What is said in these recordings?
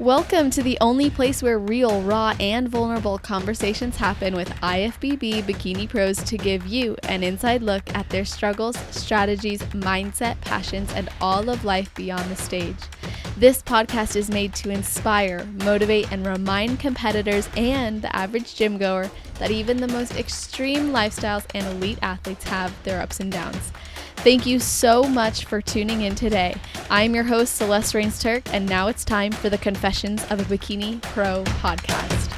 Welcome to the only place where real, raw, and vulnerable conversations happen with Ifbb bikini pros to give you an inside look at their struggles, strategies, mindset, passions, and all of life beyond the stage. This podcast is made to inspire, motivate, and remind competitors and the average gym goer that even the most extreme lifestyles and elite athletes have their ups and downs. Thank you so much for tuning in today. I'm your host, Celeste Turk, and now it's time for the Confessions of a Bikini Pro podcast.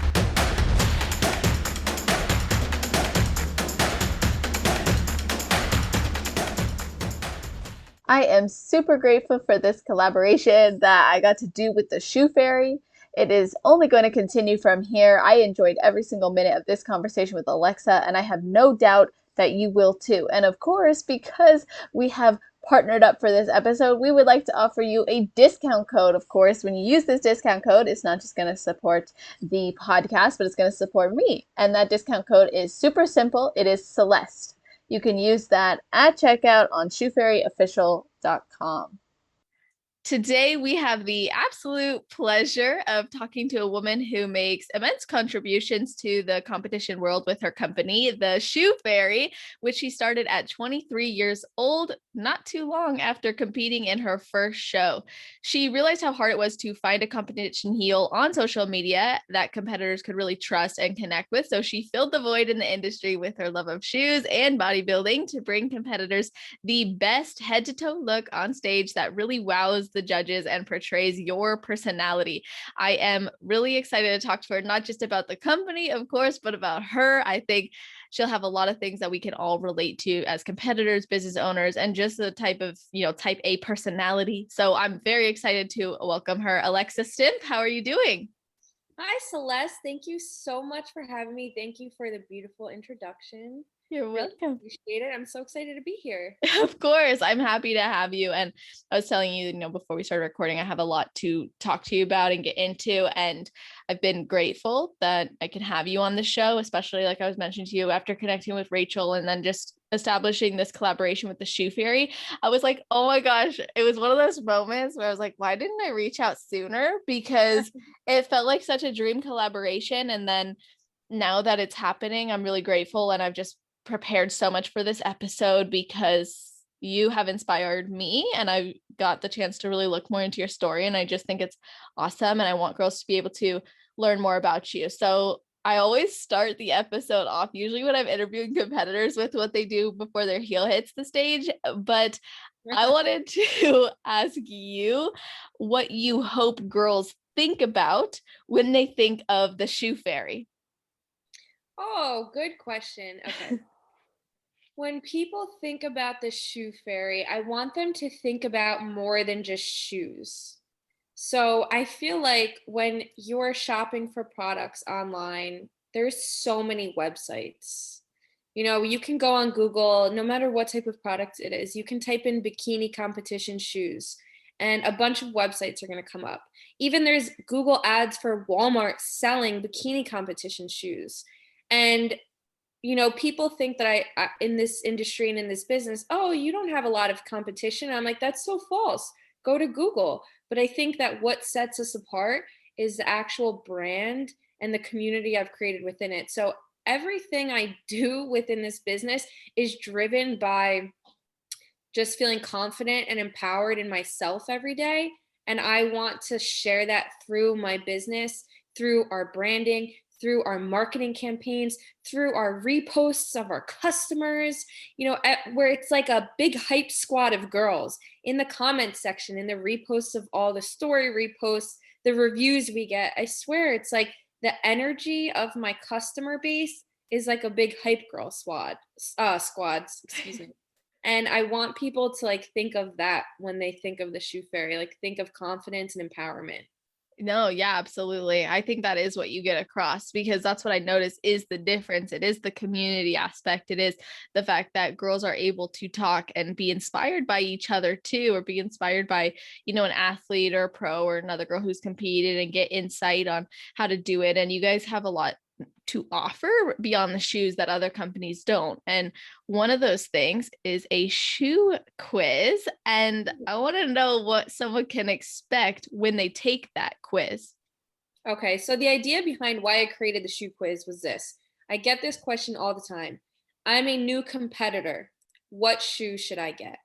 I am super grateful for this collaboration that I got to do with the Shoe Fairy. It is only going to continue from here. I enjoyed every single minute of this conversation with Alexa, and I have no doubt that you will too. And of course, because we have partnered up for this episode, we would like to offer you a discount code. Of course, when you use this discount code, it's not just going to support the podcast, but it's going to support me. And that discount code is super simple. It is Celeste. You can use that at checkout on shoefairyofficial.com. Today, we have the absolute pleasure of talking to a woman who makes immense contributions to the competition world with her company, the Shoe Fairy, which she started at 23 years old, not too long after competing in her first show. She realized how hard it was to find a competition heel on social media that competitors could really trust and connect with. So she filled the void in the industry with her love of shoes and bodybuilding to bring competitors the best head-to-toe look on stage that really wows the judges and portrays your personality. I am really excited to talk to her, not just about the company, of course, but about her. I think she'll have a lot of things that we can all relate to as competitors, business owners, and just the type of, type A personality. So I'm very excited to welcome her. Alexa Stimp, how are you doing? Hi, Celeste. Thank you so much for having me. Thank you for the beautiful introduction. You're welcome. Appreciate it. I'm so excited to be here. Of course, I'm happy to have you. And I was telling you, before we started recording, I have a lot to talk to you about and get into. And I've been grateful that I can have you on the show, especially like I was mentioning to you after connecting with Rachel and then just establishing this collaboration with the Shoe Fairy. I was like, oh my gosh, it was one of those moments where I was like, why didn't I reach out sooner? Because it felt like such a dream collaboration. And then now that it's happening, I'm really grateful. And I've just prepared so much for this episode because you have inspired me and I got the chance to really look more into your story, and I just think it's awesome and I want girls to be able to learn more about you. So I always start the episode off usually when I'm interviewing competitors with what they do before their heel hits the stage, but I wanted to ask you what you hope girls think about when they think of the Shoe Fairy. Oh, good question. Okay. When people think about the Shoe Fairy, I want them to think about more than just shoes. So I feel like when you're shopping for products online, there's so many websites. You can go on Google, no matter what type of product it is, you can type in bikini competition shoes and a bunch of websites are going to come up. Even there's Google ads for Walmart selling bikini competition shoes. And people think that I in this industry and in this business, oh, you don't have a lot of competition. I'm like, that's so false. Go to Google. But I think that what sets us apart is the actual brand and the community I've created within it. So everything I do within this business is driven by just feeling confident and empowered in myself every day. And I want to share that through my business, through our branding, through our marketing campaigns, through our reposts of our customers, where it's like a big hype squad of girls in the comments section, in the reposts of all the story reposts, the reviews we get. I swear it's like the energy of my customer base is like a big hype girl squads, excuse me. And I want people to think of that when they think of the Shoe Fairy, think of confidence and empowerment. No, yeah, absolutely. I think that is what you get across, because that's what I notice is the difference. It is the community aspect. It is the fact that girls are able to talk and be inspired by each other too, or be inspired by, an athlete or a pro or another girl who's competed and get insight on how to do it. And you guys have a lot to offer beyond the shoes that other companies don't. And one of those things is a shoe quiz. And I want to know what someone can expect when they take that quiz. Okay, so the idea behind why I created the shoe quiz was this. I get this question all the time. I'm a new competitor. What shoe should I get?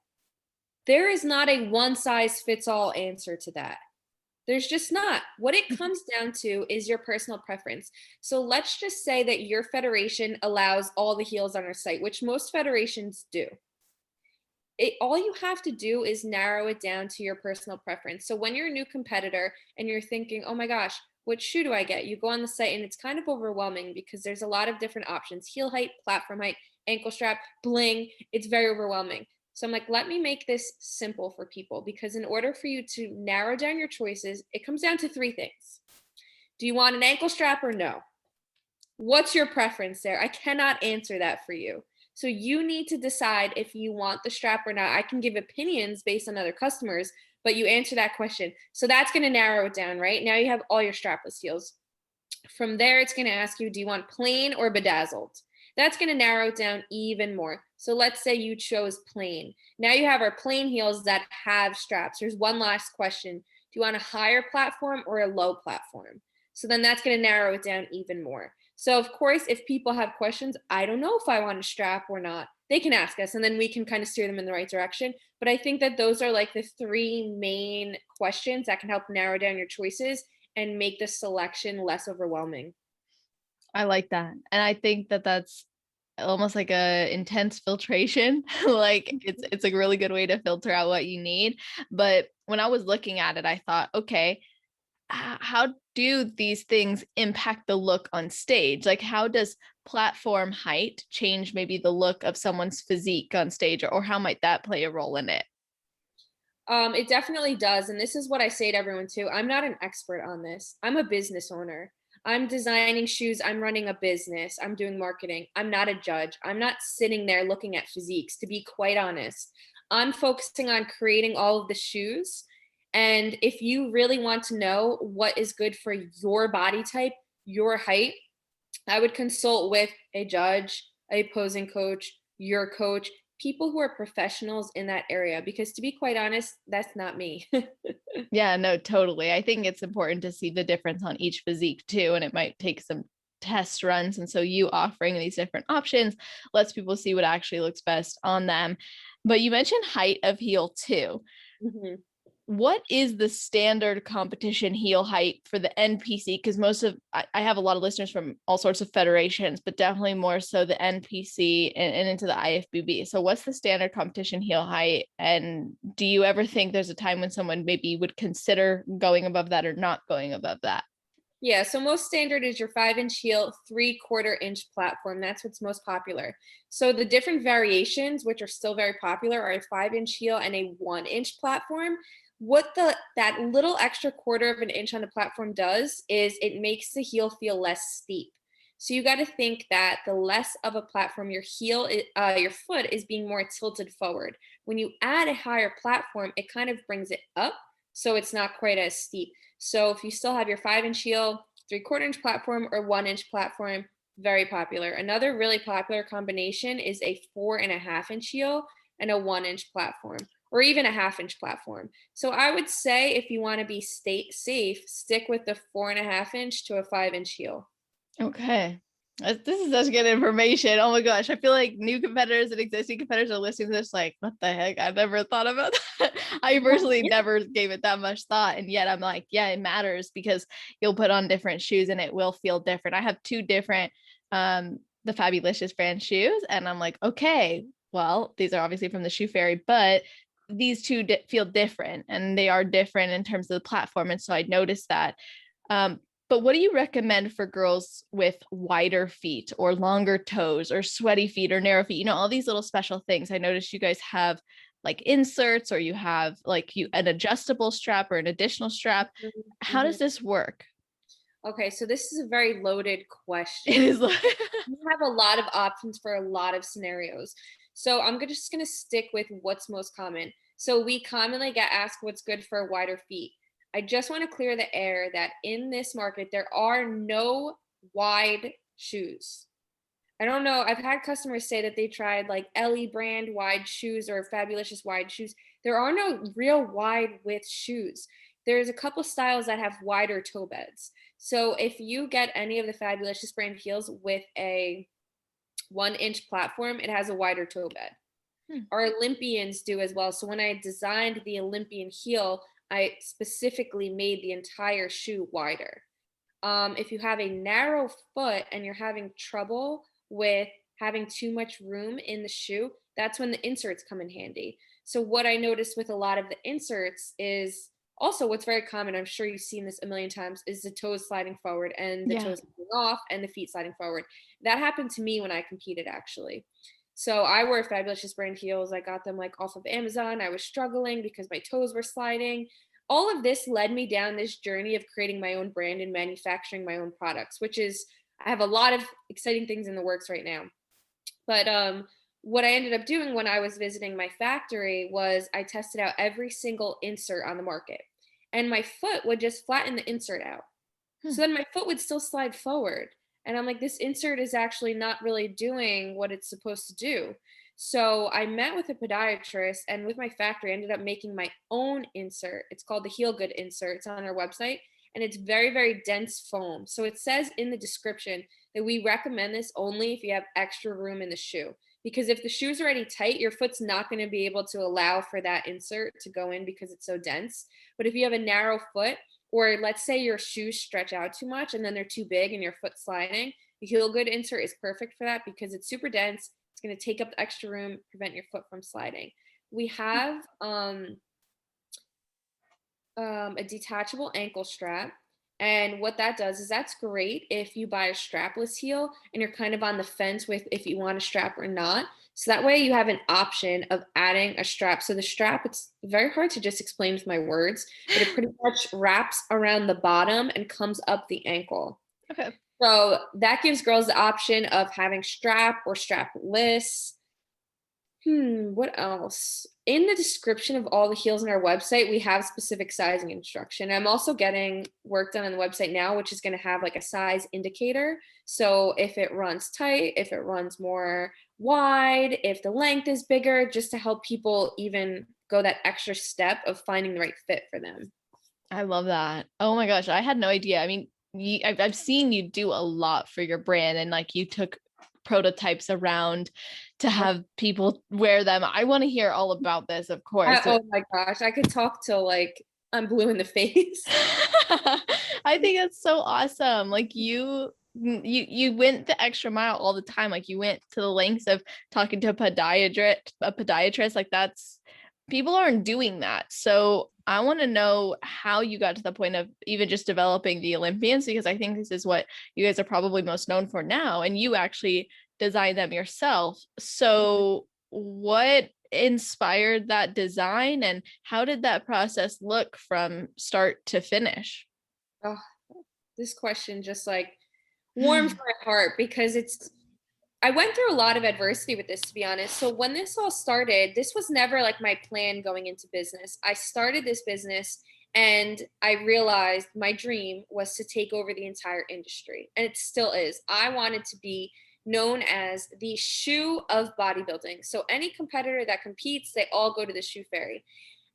There is not a one size fits all answer to that. There's just not. What it comes down to is your personal preference. So let's just say that your federation allows all the heels on our site, which most federations do. All you have to do is narrow it down to your personal preference. So when you're a new competitor and you're thinking, oh my gosh, what shoe do I get? You go on the site and it's kind of overwhelming because there's a lot of different options: heel height, platform height, ankle strap, bling. It's very overwhelming. So I'm like, let me make this simple for people, because in order for you to narrow down your choices, it comes down to three things. Do you want an ankle strap or no? What's your preference there? I cannot answer that for you. So you need to decide if you want the strap or not. I can give opinions based on other customers, but you answer that question. So that's going to narrow it down, right? Now you have all your strapless heels. From there, it's going to ask you, do you want plain or bedazzled? That's going to narrow it down even more. So let's say you chose plain. Now you have our plain heels that have straps. There's one last question. Do you want a higher platform or a low platform? So then that's going to narrow it down even more. So of course, if people have questions, I don't know if I want a strap or not, they can ask us and then we can kind of steer them in the right direction. But I think that those are like the three main questions that can help narrow down your choices and make the selection less overwhelming. I like that. And I think that that's almost like a intense filtration. Like it's a really good way to filter out what you need. But when I was looking at it, I thought, okay, how do these things impact the look on stage? Like, how does platform height change maybe the look of someone's physique on stage, or how might that play a role in it? It definitely does. And this is what I say to everyone too. I'm not an expert on this. I'm a business owner. I'm designing shoes. I'm running a business. I'm doing marketing. I'm not a judge. I'm not sitting there looking at physiques, to be quite honest. I'm focusing on creating all of the shoes. And if you really want to know what is good for your body type, your height, I would consult with a judge, a posing coach, your coach, people who are professionals in that area, because to be quite honest, that's not me. Yeah, no, totally. I think it's important to see the difference on each physique too, and it might take some test runs. And so you offering these different options lets people see what actually looks best on them. But you mentioned height of heel too. Mhm. What is the standard competition heel height for the NPC? Because I have a lot of listeners from all sorts of federations, but definitely more so the NPC and into the Ifbb. So what's the standard competition heel height? And do you ever think there's a time when someone maybe would consider going above that or not going above that? Yeah, so most standard is your 5-inch heel, 3/4-inch platform. That's what's most popular. So the different variations, which are still very popular, are a 5-inch heel and a 1-inch platform. What that little extra quarter of an inch on the platform does is it makes the heel feel less steep. So you got to think that the less of a platform your foot is being more tilted forward. When you add a higher platform, it kind of brings it up, so it's not quite as steep. So if you still have your 5-inch heel, 3/4-inch platform, or 1-inch platform, very popular. Another really popular combination is a 4.5-inch heel and a 1-inch platform, or even a 1/2-inch platform. So I would say if you want to be safe, stick with the 4.5-inch to a 5-inch heel. Okay. This is such good information. Oh my gosh. I feel like new competitors and existing competitors are listening to this like, what the heck? I never thought about that. I personally never gave it that much thought. And yet I'm like, yeah, it matters because you'll put on different shoes and it will feel different. I have two different the Fabulicious brand shoes. And I'm like, okay, well, these are obviously from the Shoe Fairy, but these two feel different and they are different in terms of the platform. And so I noticed that. But what do you recommend for girls with wider feet or longer toes or sweaty feet or narrow feet? You know, all these little special things. I noticed you guys have like inserts or you have like an adjustable strap or an additional strap. How does Mhm. this work? Okay, so this is a very loaded It question. is like You have a lot of options for a lot of scenarios. So just going to stick with what's most common. So we commonly get asked what's good for wider feet. I just want to clear the air that in this market, there are no wide shoes. I don't know. I've had customers say that they tried like Ellie brand wide shoes or Fabulous wide shoes. There are no real wide width shoes. There's a couple styles that have wider toe beds. So if you get any of the Fabulous brand heels with a 1-inch platform, it has a wider toe bed. Our Olympians do as well. So when I designed the Olympian heel, I specifically made the entire shoe wider. If you have a narrow foot and you're having trouble with having too much room in the shoe, that's when the inserts come in handy. So what I noticed with a lot of the inserts is also what's very common, I'm sure you've seen this a million times, is the toes sliding forward and the toes sliding off and the feet sliding forward. That happened to me when I competed, actually. So I wear Fabulous brand heels. I got them like off of Amazon. I was struggling because my toes were sliding. All of this led me down this journey of creating my own brand and manufacturing my own products, which is, I have a lot of exciting things in the works right now. But what I ended up doing when I was visiting my factory was I tested out every single insert on the market, and my foot would just flatten the insert out. So then my foot would still slide forward. And I'm like, this insert is actually not really doing what it's supposed to do. So I met with a podiatrist, and with my factory, I ended up making my own insert. It's called the Heel Good insert. It's on our website, and it's very, very dense foam. So it says in the description that we recommend this only if you have extra room in the shoe. Because if the shoe's already tight, your foot's not going to be able to allow for that insert to go in because it's so dense. But if you have a narrow foot, or let's say your shoes stretch out too much and then they're too big and your foot's sliding, the Heel Good insert is perfect for that because it's super dense. It's going to take up the extra room, prevent your foot from sliding. We have a detachable ankle strap. And what that does is that's great if you buy a strapless heel and you're kind of on the fence with if you want a strap or not. So that way you have an option of adding a strap. So the strap, it's very hard to just explain with my words, but it pretty much wraps around the bottom and comes up the ankle. Okay. So that gives girls the option of having strap or strapless. What else? In the description of all the heels on our website, we have specific sizing instruction. I'm also getting work done on the website now, which is going to have like a size indicator. So if it runs tight, if it runs more wide, if the length is bigger, just to help people even go that extra step of finding the right fit for them. I love that. Oh my gosh, I had no idea. I mean, I've seen you do a lot for your brand, and like you took prototypes around to have people wear them. I want to hear all about this, of course. Oh my gosh, I could talk till like I'm blue in the face. I think that's so awesome. Like you went the extra mile all the time. Like you went to the lengths of talking to a podiatrist. Like that's, people aren't doing that. So I want to know how you got to the point of even just developing the Olympians, because I think this is what you guys are probably most known for now. And you actually designed them yourself. So what inspired that design, and how did that process look from start to finish? Oh, this question just like warms my heart because I went through a lot of adversity with this, to be honest. So when this all started, this was never like my plan going into business. I started this business and I realized my dream was to take over the entire industry. And it still is. I wanted to be known as the shoe of bodybuilding. So any competitor that competes, they all go to the shoe fairy.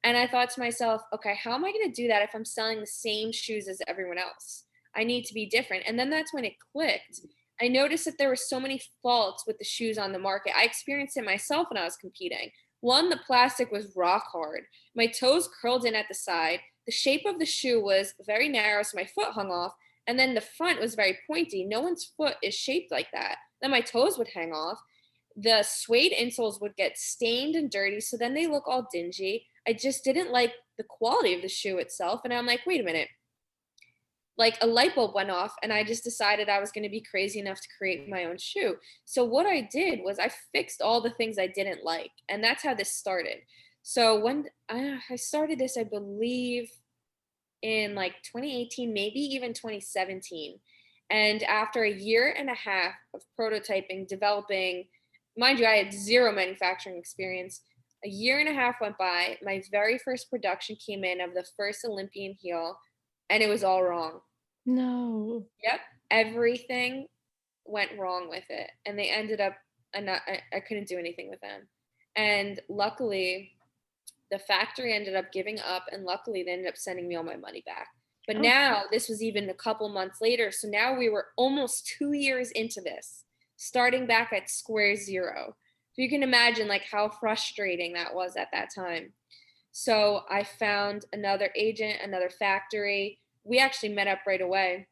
And I thought to myself, okay, how am I going to do that if I'm selling the same shoes as everyone else? I need to be different. And then that's when it clicked. I noticed that there were so many faults with the shoes on the market. I experienced it myself when I was competing. One, the plastic was rock hard. My toes curled in at the side. The shape of the shoe was very narrow, so my foot hung off. And then the front was very pointy. No one's foot is shaped like that. Then my toes would hang off. The suede insoles would get stained and dirty, so then they look all dingy. I just didn't like the quality of the shoe itself. And I'm like, wait a minute. Like a light bulb went off, and I just decided I was going to be crazy enough to create my own shoe. So what I did was I fixed all the things I didn't like. And that's how this started. So when I started this, I believe in like 2018, maybe even 2017. And after a year and a half of prototyping, developing, mind you, I had zero manufacturing experience. A year and a half went by. My very first production came in of the first Olympian heel, and it was all wrong. No. Yep. Everything went wrong with it, and they ended up, and I couldn't do anything with them. And luckily, the factory ended up giving up, and luckily they ended up sending me all my money back. But now this was even a couple months later. So now we were almost 2 years into this, starting back at square zero. So you can imagine like how frustrating that was at that time. So I found another agent, another factory. We actually met up right away,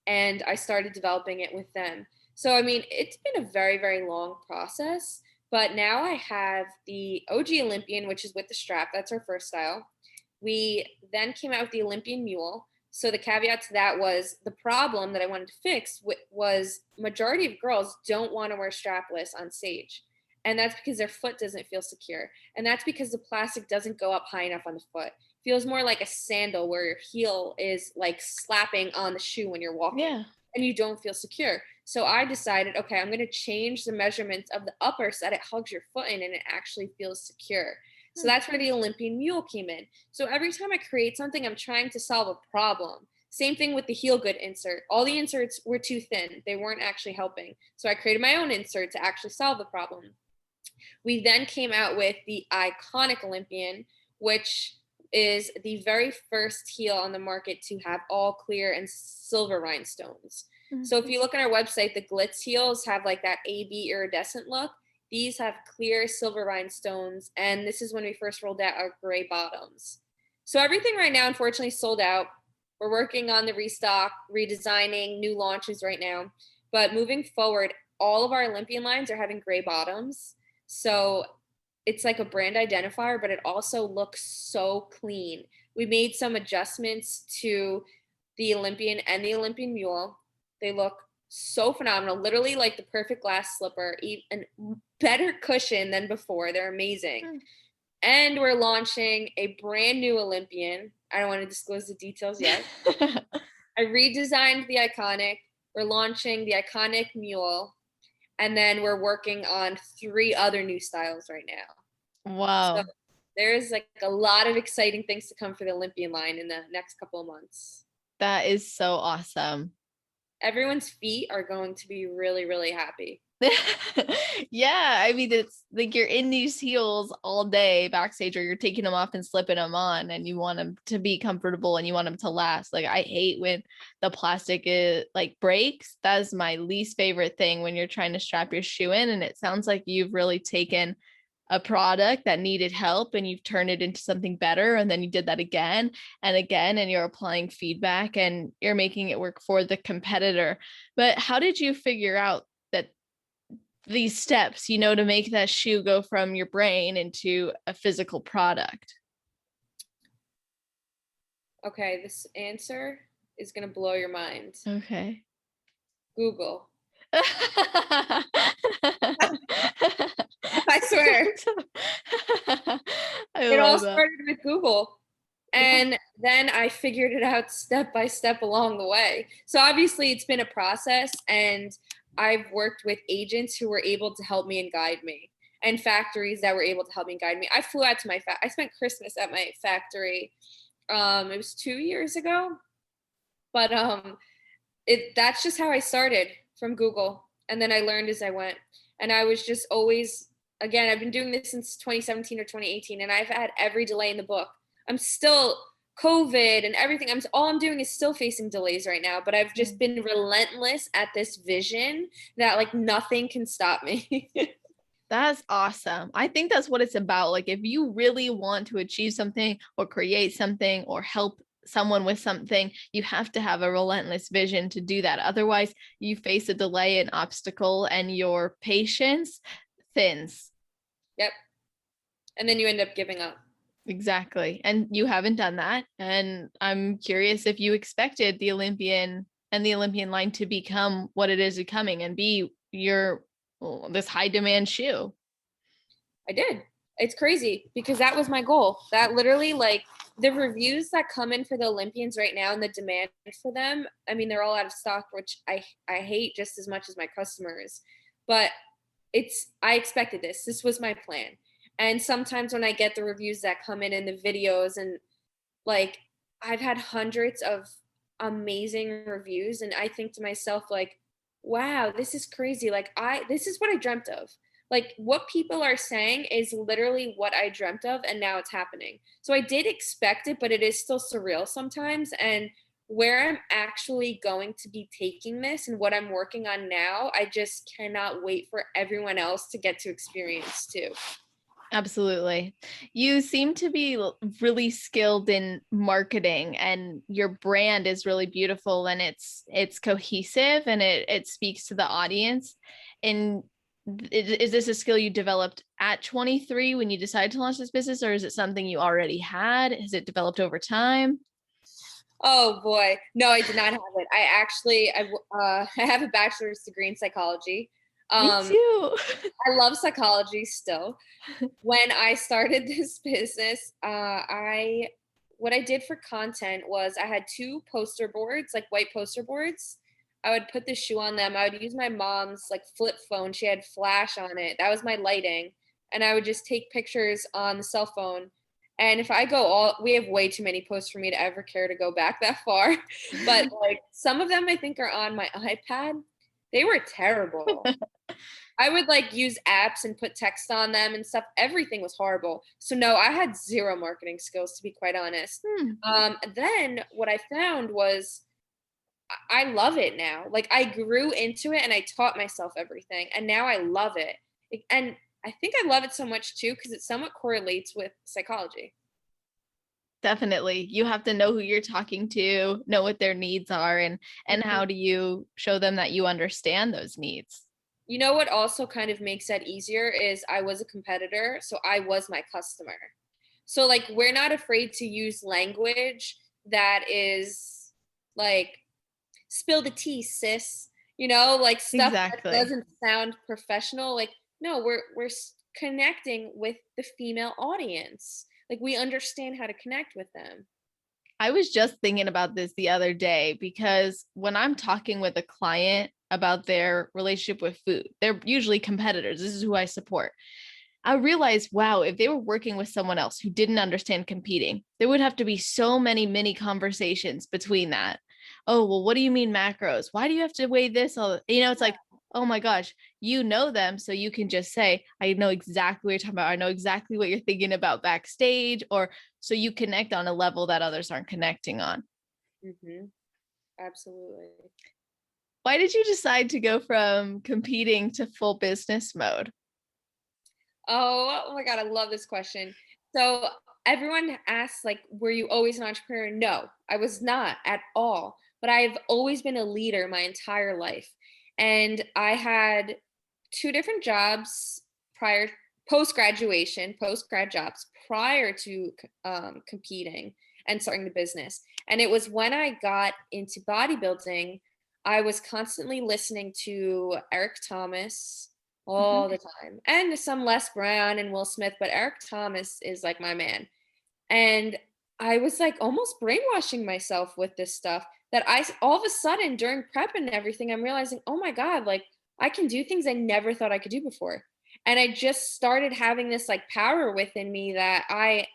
and I started developing it with them. So, I mean, it's been a very, very long process, but now I have the OG Olympian, which is with the strap. That's our first style. We then came out with the Olympian Mule. So the caveat to that was the problem that I wanted to fix was majority of girls don't want to wear strapless on stage. And that's because their foot doesn't feel secure. And that's because the plastic doesn't go up high enough on the foot. Feels more like a sandal where your heel is like slapping on the shoe when you're walking. Yeah. And you don't feel secure. So I decided, okay, I'm going to change the measurements of the upper so that it hugs your foot in and it actually feels secure. So that's where the Olympian Mule came in. So every time I create something, I'm trying to solve a problem. Same thing with the heel good insert. All the inserts were too thin. They weren't actually helping. So I created my own insert to actually solve the problem. We then came out with the iconic Olympian, which is the very first heel on the market to have all clear and silver rhinestones. Mm-hmm. So if you look at our website, the glitz heels have like that AB iridescent look. These have clear silver rhinestones, and this is when we first rolled out our gray bottoms. So everything right now, unfortunately, sold out. We're working on the restock, redesigning, new launches right now. But moving forward, all of our Olympian lines are having gray bottoms. So it's like a brand identifier, but it also looks so clean. We made some adjustments to the Olympian and the Olympian Mule. They look so phenomenal, literally like the perfect glass slipper, even better cushion than before. They're amazing. And we're launching a brand new Olympian. I don't want to disclose the details yet. I redesigned the iconic. We're launching the iconic Mule. And then we're working on 3 other new styles right now. Wow. So there's like a lot of exciting things to come for the Olympian line in the next couple of months. That is so awesome. Everyone's feet are going to be really, really happy. Yeah, I mean, it's like you're in these heels all day backstage, or you're taking them off and slipping them on, and you want them to be comfortable and you want them to last. Like, I hate when the plastic is like breaks. That's my least favorite thing when you're trying to strap your shoe in. And it sounds like you've really taken a product that needed help and you've turned it into something better, and then you did that again and again, and you're applying feedback and you're making it work for the competitor. But how did you figure out that these steps, to make that shoe go from your brain into a physical product? Okay, this answer is going to blow your mind. Okay. Google. I swear. It all started with Google. And then I figured it out step by step along the way. So obviously it's been a process, and I've worked with agents who were able to help me and guide me, and factories that were able to help me and guide me. I flew out to I spent Christmas at my factory. It was 2 years ago, but that's just how I started, from Google. And then I learned as I went. And I was just always, again, I've been doing this since 2017 or 2018, and I've had every delay in the book. I'm still COVID and everything. All I'm doing is still facing delays right now, but I've just been relentless at this vision that like nothing can stop me. That's awesome. I think that's what it's about. Like, if you really want to achieve something or create something or help someone with something, you have to have a relentless vision to do that. Otherwise, you face a delay, an obstacle, and your patience thins. Yep. And then you end up giving up. Exactly. And you haven't done that. And I'm curious if you expected the Olympian and the Olympian line to become what it is becoming and be this high demand shoe. I did. It's crazy because that was my goal. That literally, like, the reviews that come in for the Olympians right now and the demand for them, I mean, they're all out of stock, which I hate just as much as my customers. But I expected this. This was my plan. And sometimes when I get the reviews that come in the videos, and like, I've had hundreds of amazing reviews, and I think to myself, like, wow, this is crazy. Like this is what I dreamt of. Like what people are saying is literally what I dreamt of and now it's happening. So I did expect it, but it is still surreal sometimes. And where I'm actually going to be taking this and what I'm working on now, I just cannot wait for everyone else to get to experience too. Absolutely. You seem to be really skilled in marketing, and your brand is really beautiful, and it's cohesive, and it speaks to the audience. And is this a skill you developed at 23 when you decided to launch this business, or is it something you already had? Has it developed over time? Oh boy. No, I did not have it. I have a bachelor's degree in psychology. Me Um, too. I love psychology still. When I started this business, what I did for content was I had two poster boards, like white poster boards. I would put the shoe on them. I would use my mom's like flip phone. She had flash on it. That was my lighting. And I would just take pictures on the cell phone. And if I go we have way too many posts for me to ever care to go back that far. But like some of them I think are on my iPad. They were terrible. I would like use apps and put text on them and stuff. Everything was horrible. So no, I had zero marketing skills to be quite honest. Then what I found was I love it now. Like I grew into it and I taught myself everything and now I love it. And I think I love it so much too because it somewhat correlates with psychology. Definitely. You have to know who you're talking to, know what their needs are, and Mhm. how do you show them that you understand those needs. You know what also kind of makes that easier is I was a competitor, so I was my customer. So like we're not afraid to use language that is like spill the tea, sis. Like stuff that Exactly. doesn't sound professional. Like no, we're connecting with the female audience. Like we understand how to connect with them. I was just thinking about this the other day because when I'm talking with a client about their relationship with food, they're usually competitors. This is who I support. I realized, wow, if they were working with someone else who didn't understand competing, there would have to be so many mini conversations between that. Oh, well, what do you mean macros? Why do you have to weigh this? It's like, oh my gosh, you know them. So you can just say, I know exactly what you're talking about. I know exactly what you're thinking about backstage. Or so you connect on a level that others aren't connecting on. Hmm. Absolutely. Why did you decide to go from competing to full business mode? Oh my God, I love this question. So everyone asks, like, were you always an entrepreneur? No, I was not at all. But I've always been a leader my entire life. And I had two different jobs prior, post grad jobs prior to competing and starting the business. And it was when I got into bodybuilding, I was constantly listening to Eric Thomas Mhm. all the time and some Les Brown and Will Smith, but Eric Thomas is like my man. And I was like almost brainwashing myself with this stuff that all of a sudden during prep and everything, I'm realizing, oh my God, like I can do things I never thought I could do before. And I just started having this like power within me that I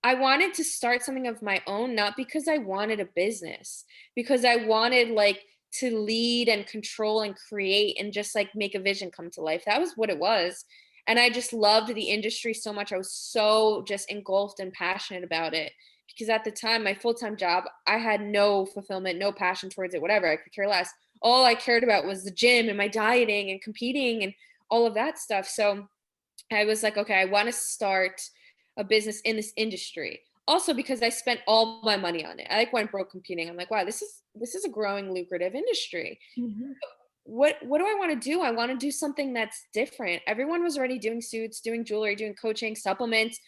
wanted to start something of my own, not because I wanted a business, because I wanted like to lead and control and create and just like make a vision come to life. That was what it was. And I just loved the industry so much. I was so just engulfed and passionate about it because at the time, my full time job, I had no fulfillment, no passion towards it, whatever. I could care less. All I cared about was the gym and my dieting and competing and all of that stuff. So I was like, okay, I want to start a business in this industry. Also because I spent all my money on it. I like went broke competing. I'm like, wow, this is a growing lucrative industry. Mhm. What do I want to do? I want to do something that's different. Everyone was already doing suits, doing jewelry, doing coaching, supplements,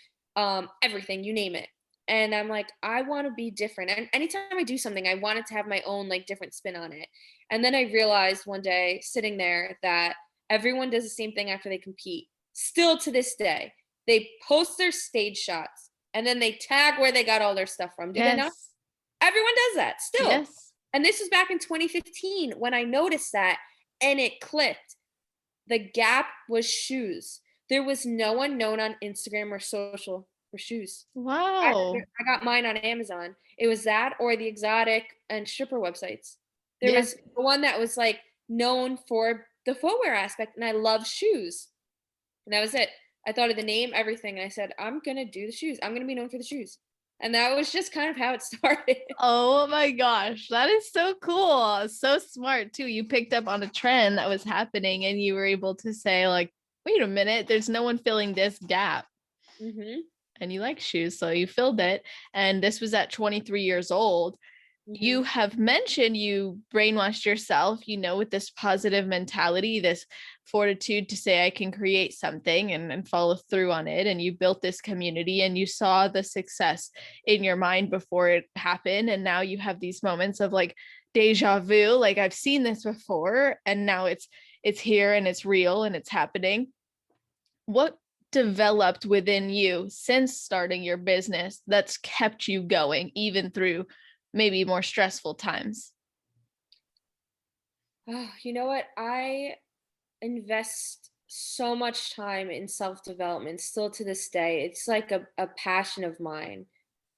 everything, you name it. And I'm like, I want to be different. And anytime I do something, I want it to have my own like different spin on it. And then I realized one day sitting there that everyone does the same thing after they compete. Still to this day, they post their stage shots and then they tag where they got all their stuff from. Do they not? Yes. Everyone does that still. Yes. And this was back in 2015 when I noticed that and it clicked. The gap was shoes. There was no one known on Instagram or social for shoes. I, Wow. I got mine on Amazon. It was that or the exotic and stripper websites. There Yeah. was the one that was like known for the footwear aspect, and I love shoes. And that was it. I thought of the name, everything, and I said, I'm gonna do the shoes. I'm gonna be known for the shoes. And that was just kind of how it started. Oh my gosh, that is so cool. So smart too. You picked up on a trend that was happening and you were able to say like, wait a minute, there's no one filling this gap. Hmm. And you like shoes, so you filled it. And this was at 23 years old. Hmm. You have mentioned you brainwashed yourself, with this positive mentality, this fortitude to say, I can create something and follow through on it. And you built this community and you saw the success in your mind before it happened. And now you have these moments of like deja vu, like I've seen this before and now it's here and it's real and it's happening. What developed within you since starting your business that's kept you going even through maybe more stressful times? Oh, you know what? I invest so much time in self-development still to this day. It's like a passion of mine.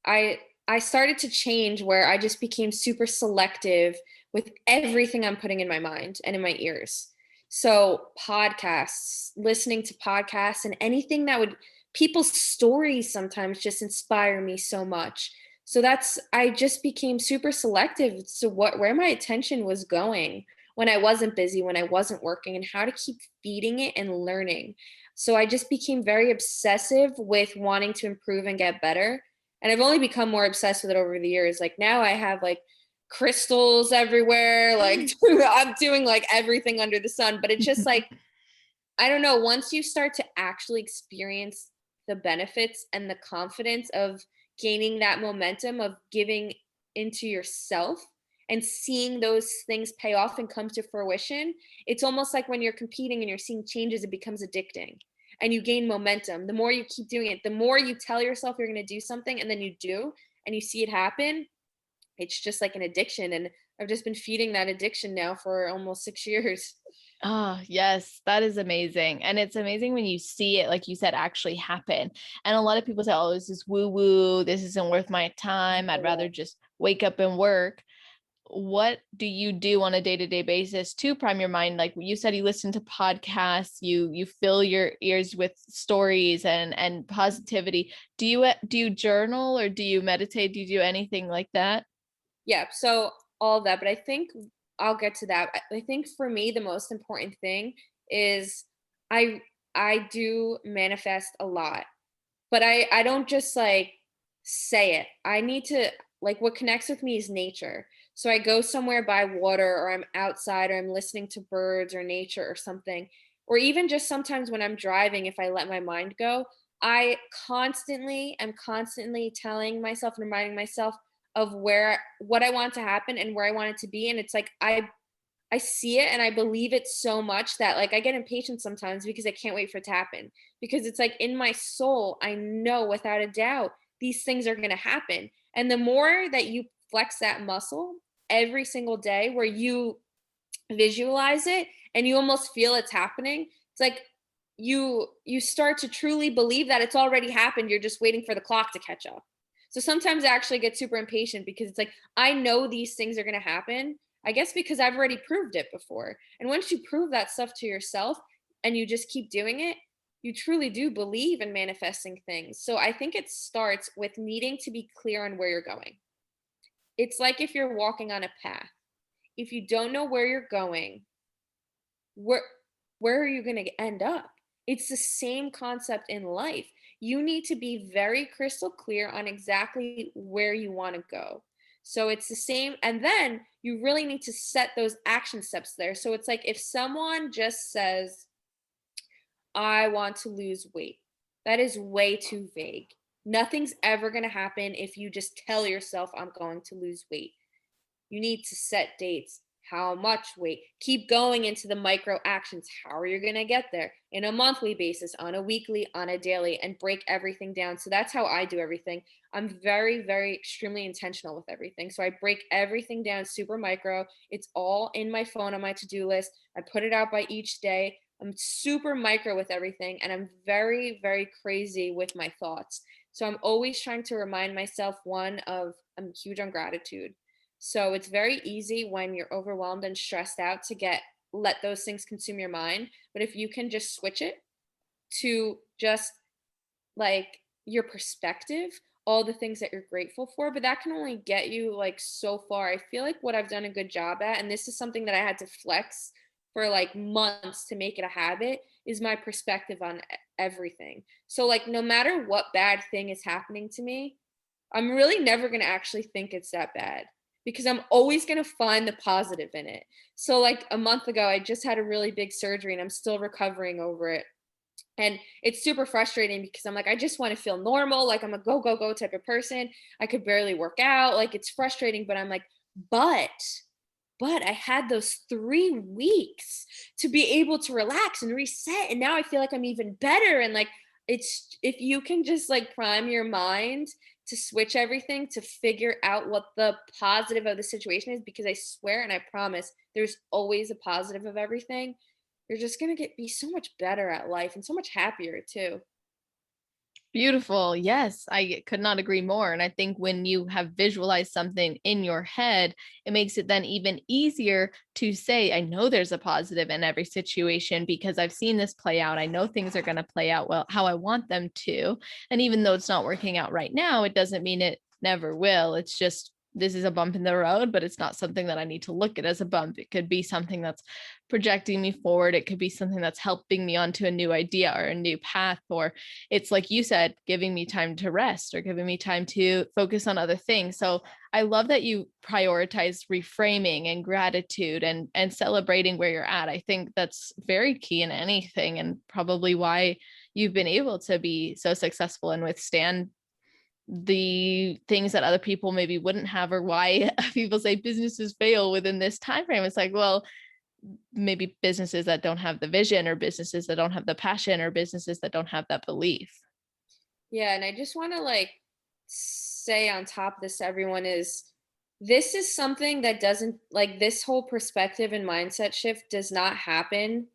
I started to change where I just became super selective with everything I'm putting in my mind and in my ears. So podcasts, listening to podcasts and anything that would people's stories sometimes just inspire me so much. So that's I just became super selective to where my attention was going when I wasn't busy, when I wasn't working, and how to keep feeding it and learning. So I just became very obsessive with wanting to improve and get better, and I've only become more obsessed with it over the years. Like now I have like crystals everywhere. Like I'm doing like everything under the sun. But it's just like, I don't know, once you start to actually experience the benefits and the confidence of gaining that momentum of giving into yourself and seeing those things pay off and come to fruition, it's almost like when you're competing and you're seeing changes, it becomes addicting and you gain momentum. The more you keep doing it, the more you tell yourself you're going to do something and then you do and you see it happen, it's just like an addiction. And I've just been feeding that addiction now for almost 6 years. Oh, yes, that is amazing. And it's amazing when you see it, like you said, actually happen. And a lot of people say, oh, this is woo woo. This isn't worth my time. I'd rather just wake up and work. What do you do on a day-to-day basis to prime your mind? Like you said, you listen to podcasts, you fill your ears with stories and positivity. Do you journal or do you meditate? Do you do anything like that? Yeah, so all of that, but I think I'll get to that. I think for me the most important thing is I I do manifest a lot. But I don't just like say it. I need to like what connects with me is nature. So I go somewhere by water or I'm outside or I'm listening to birds or nature or something. Or even just sometimes when I'm driving, if I let my mind go, I constantly am constantly telling myself and reminding myself of where what I want to happen and where I want it to be. And it's like I see it and I believe it so much that like I get impatient sometimes because I can't wait for it to happen. Because it's like in my soul, I know without a doubt these things are going to happen. And the more that you flex that muscle every single day where you visualize it and you almost feel it's happening, it's like you start to truly believe that it's already happened. You're just waiting for the clock to catch up. So sometimes I actually get super impatient because it's like I know these things are going to happen. I guess because I've already proved it before. And once you prove that stuff to yourself and you just keep doing it, you truly do believe in manifesting things. So I think it starts with needing to be clear on where you're going. It's like if you're walking on a path. If you don't know where you're going, where where are you going to end up? It's the same concept in life. You need to be very crystal clear on exactly where you want to go. So it's the same, and then you really need to set those action steps there. So it's like if someone just says I want to lose weight, that is way too vague. Nothing's ever going to happen if you just tell yourself I'm going to lose weight. You need to set dates. How much weight? Keep going into the micro actions. How are you going to get there? In a monthly basis, on a weekly, on a daily, and break everything down. So that's how I do everything. I'm very, very extremely intentional with everything. So I break everything down super micro. It's all in my phone on my to do list. I put it out by each day. I'm super micro with everything. And I'm very, very crazy with my thoughts. So I'm always trying to remind myself, one, of I'm huge on gratitude. So it's very easy when you're overwhelmed and stressed out to get let those things consume your mind. But if you can just switch it to just like your perspective, all the things that you're grateful for, but that can only get you like so far. I feel like what I've done a good job at, and this is something that I had to flex for like months to make it a habit, is my perspective on everything. So like no matter what bad thing is happening to me, I'm really never going to actually think it's that bad because I'm always going to find the positive in it. So like a month ago I just had a really big surgery and I'm still recovering over it. And it's super frustrating because I'm like, I just want to feel normal. Like I'm a go, go, go type of person. I could barely work out. Like it's frustrating, but I'm like, but, but I had those 3 weeks to be able to relax and reset. And now I feel like I'm even better. And like, it's, if you can just like prime your mind to switch everything to figure out what the positive of the situation is, because I swear and I promise there's always a positive of everything, you're just gonna be so much better at life and so much happier too. Beautiful. Yes, I could not agree more. And I think when you have visualized something in your head, it makes it then even easier to say, I know there's a positive in every situation because I've seen this play out. I know things are going to play out well, how I want them to. And even though it's not working out right now, it doesn't mean it never will. It's just, this is a bump in the road, but it's not something that I need to look at as a bump. It could be something that's projecting me forward. It could be something that's helping me onto a new idea or a new path, or it's like you said, giving me time to rest or giving me time to focus on other things. So I love that you prioritize reframing and gratitude and celebrating where you're at. I think that's very key in anything, and probably why you've been able to be so successful and withstand the things that other people maybe wouldn't have, or why people say businesses fail within this time frame. It's like, well, maybe businesses that don't have the vision, or businesses that don't have the passion, or businesses that don't have that belief. Yeah, and I just want to like say on top of this, everyone, is this is something that doesn't, like, this whole perspective and mindset shift does not happen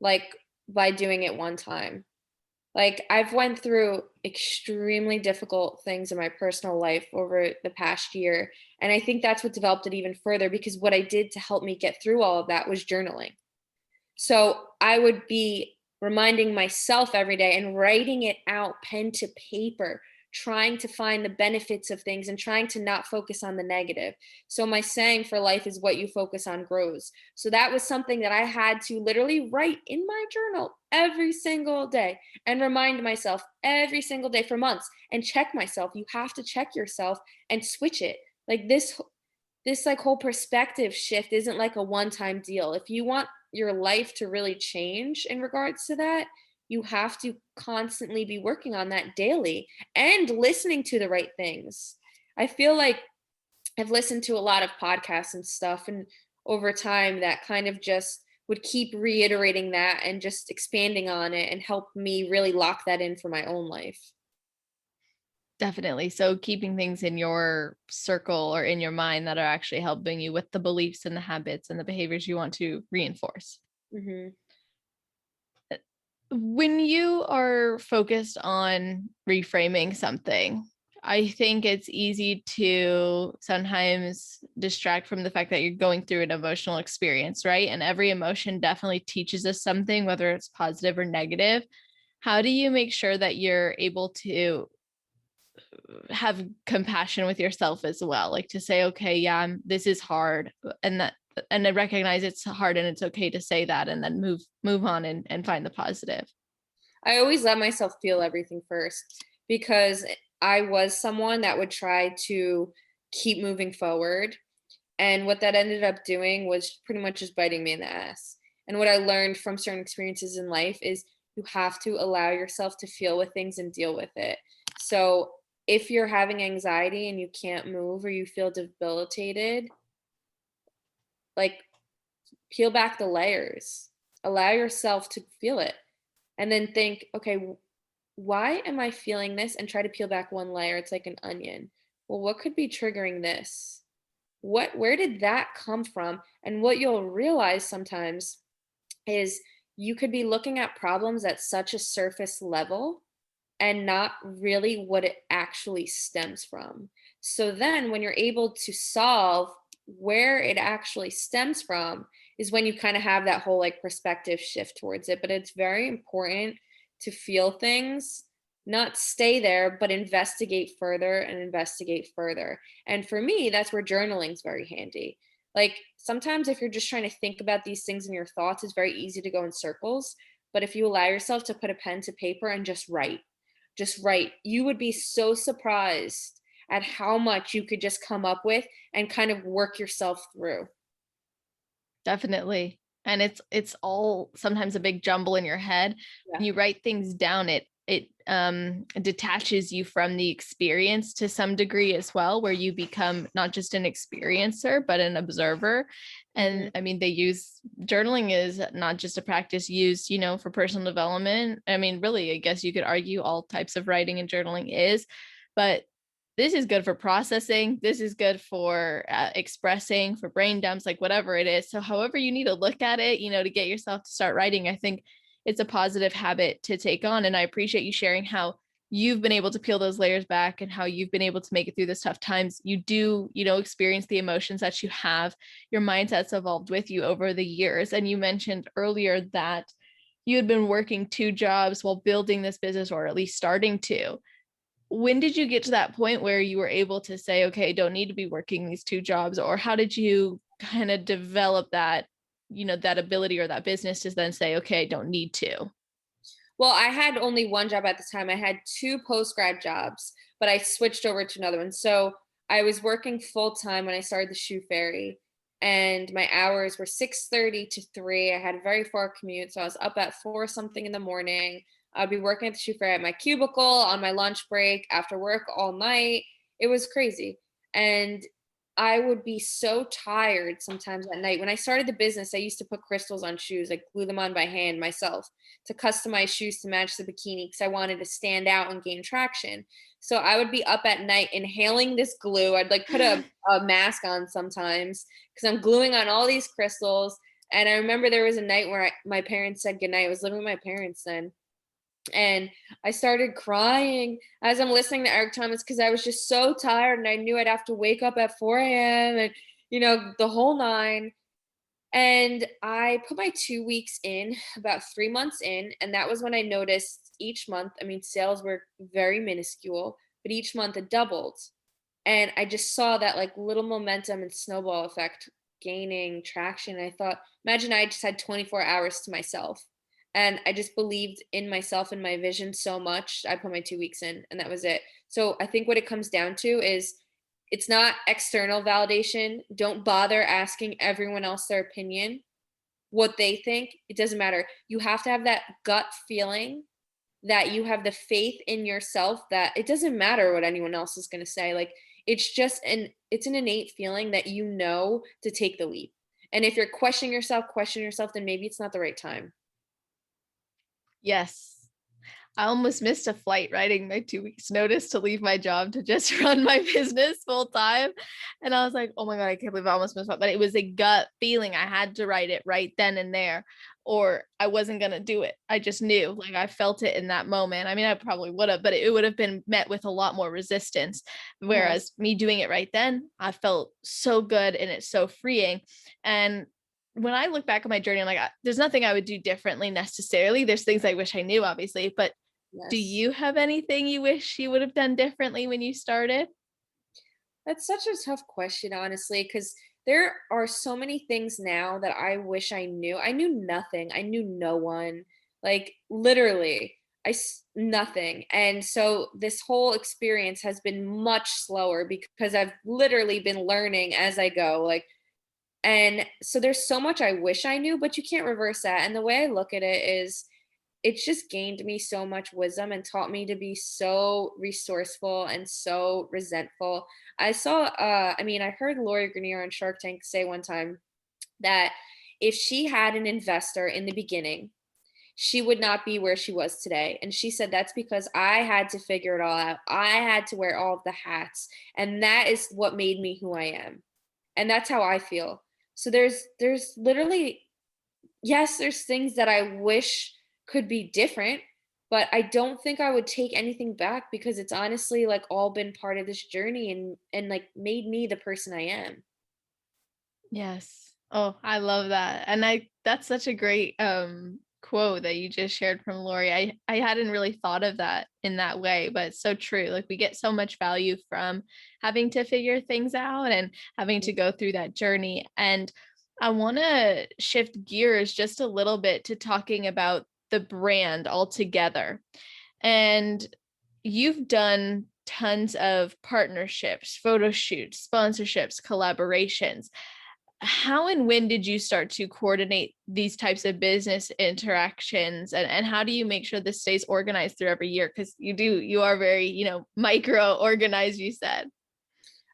like by doing it one time. Like I've went through extremely difficult things in my personal life over the past year, and I think that's what developed it even further, because what I did to help me get through all of that was journaling. So I would be reminding myself every day and writing it out pen to paper, trying to find the benefits of things and trying to not focus on the negative. So my saying for life is, what you focus on grows. So that was something that I had to literally write in my journal every single day and remind myself every single day for months, and check myself. You have to check yourself and switch it. Like this like whole perspective shift isn't like a one-time deal. If you want your life to really change in regards to that, you have to constantly be working on that daily and listening to the right things. I feel like I've listened to a lot of podcasts and stuff, and over time that kind of just would keep reiterating that and just expanding on it and help me really lock that in for my own life. Definitely. So keeping things in your circle or in your mind that are actually helping you with the beliefs and the habits and the behaviors you want to reinforce. Hmm. When you are focused on reframing something, I think it's easy to sometimes distract from the fact that you're going through an emotional experience, right? And every emotion definitely teaches us something, whether it's positive or negative. How do you make sure that you're able to have compassion with yourself as well, like to say, okay, yeah, this is hard, and that, and I recognize it's hard, and it's okay to say that, and then move on and find the positive. I always let myself feel everything first, because I was someone that would try to keep moving forward. And what that ended up doing was pretty much just biting me in the ass. And what I learned from certain experiences in life is you have to allow yourself to feel with things and deal with it. So if you're having anxiety and you can't move or you feel debilitated, like, peel back the layers, allow yourself to feel it, and then think, okay, why am I feeling this? And try to peel back one layer. It's like an onion. Well, what could be triggering this? Where did that come from? And what you'll realize sometimes is you could be looking at problems at such a surface level and not really what it actually stems from. So then when you're able to solve where it actually stems from, is when you kind of have that whole like perspective shift towards it. But it's very important to feel things, not stay there, but investigate further and investigate further. And for me, that's where journaling is very handy. Like sometimes if you're just trying to think about these things in your thoughts, it's very easy to go in circles. But if you allow yourself to put a pen to paper and just write, you would be so surprised at how much you could just come up with and kind of work yourself through. Definitely. And it's all sometimes a big jumble in your head. Yeah. When you write things down, it detaches you from the experience to some degree as well, where you become not just an experiencer, but an observer. And I mean, journaling is not just a practice used, for personal development. I mean, really, I guess you could argue all types of writing and journaling is, but this is good for processing. This is good for expressing, for brain dumps, like whatever it is. So however you need to look at it, to get yourself to start writing, I think it's a positive habit to take on. And I appreciate you sharing how you've been able to peel those layers back and how you've been able to make it through this tough times. You do, experience the emotions that you have. Your mindset's evolved with you over the years. And you mentioned earlier that you had been working 2 jobs while building this business, or at least starting to. When did you get to that point where you were able to say, okay, don't need to be working these 2 jobs? Or how did you kind of develop that, that ability or that business to then say, okay, don't need to? Well, I had only one job at the time. I had 2 post-grad jobs, but I switched over to another one. So I was working full time when I started the Shoe Fairy, and my hours were 6:30 to 3. I had a very far commute, so I was up at 4 something in the morning. I'd be working at the Shoe Fairy at my cubicle on my lunch break after work all night. It was crazy. And I would be so tired sometimes at night. When I started the business, I used to put crystals on shoes, like glue them on by hand myself to customize shoes to match the bikini because I wanted to stand out and gain traction. So I would be up at night inhaling this glue. I'd like put a mask on sometimes because I'm gluing on all these crystals. And I remember there was a night where my parents said goodnight. I was living with my parents then. And I started crying as I'm listening to Eric Thomas because I was just so tired and I knew I'd have to wake up at 4 a.m. and, the whole nine. And I put my 2 weeks in, about 3 months in. And that was when I noticed each month, I mean, sales were very minuscule, but each month it doubled. And I just saw that like little momentum and snowball effect gaining traction. I thought, imagine I just had 24 hours to myself. And I just believed in myself and my vision so much. I put my 2 weeks in and that was it. So I think what it comes down to is it's not external validation. Don't bother asking everyone else their opinion, what they think. It doesn't matter. You have to have that gut feeling that you have the faith in yourself that it doesn't matter what anyone else is going to say. Like it's an innate feeling that to take the leap. And if you're questioning yourself, then maybe it's not the right time. Yes. I almost missed a flight writing my 2 weeks notice to leave my job to just run my business full time. And I was like, oh my God, I can't believe I almost missed it. But it was a gut feeling. I had to write it right then and there, or I wasn't going to do it. I just knew, like I felt it in that moment. I mean, I probably would have, but it would have been met with a lot more resistance. Whereas me doing it right then, I felt so good and it's so freeing. And when I look back on my journey, I'm like, there's nothing I would do differently necessarily. There's things I wish I knew, obviously, but do you have anything you wish you would have done differently when you started? That's such a tough question, honestly, because there are so many things now that I wish I knew. I knew nothing. I knew no one. Like literally, nothing. And so this whole experience has been much slower because I've literally been learning as I go. Like, and so there's so much I wish I knew, but you can't reverse that. And the way I look at it is it's just gained me so much wisdom and taught me to be so resourceful and so resentful. I heard Lori Greiner on Shark Tank say one time that if she had an investor in the beginning, she would not be where she was today. And she said that's because I had to figure it all out. I had to wear all of the hats. And that is what made me who I am. And that's how I feel. So there's literally, yes, there's things that I wish could be different, but I don't think I would take anything back because it's honestly like all been part of this journey and like made me the person I am. Yes. Oh, I love that. And that's such a great quote that you just shared from Lori. I hadn't really thought of that in that way, but it's so true. Like we get so much value from having to figure things out and having to go through that journey. And I want to shift gears just a little bit to talking about the brand altogether. And you've done tons of partnerships, photo shoots, sponsorships, collaborations. How and when did you start to coordinate these types of business interactions, and how do you make sure this stays organized through every year? Because you are very, micro organized, you said.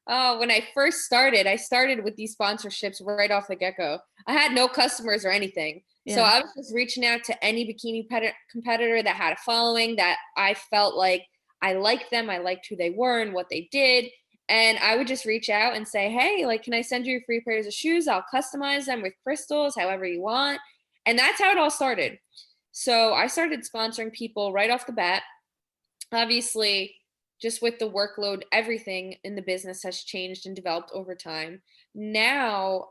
Oh, when I first started, I started with these sponsorships right off the get-go. I had no customers or anything. So Yeah. I was just reaching out to any bikini competitor that had a following that I felt like I liked them, I liked who they were and what they did. And I would just reach out and say, hey, like, can I send you free pairs of shoes? I'll customize them with crystals, however you want. And that's how it all started. So I started sponsoring people right off the bat. Obviously, just with the workload, everything in the business has changed and developed over time. Now,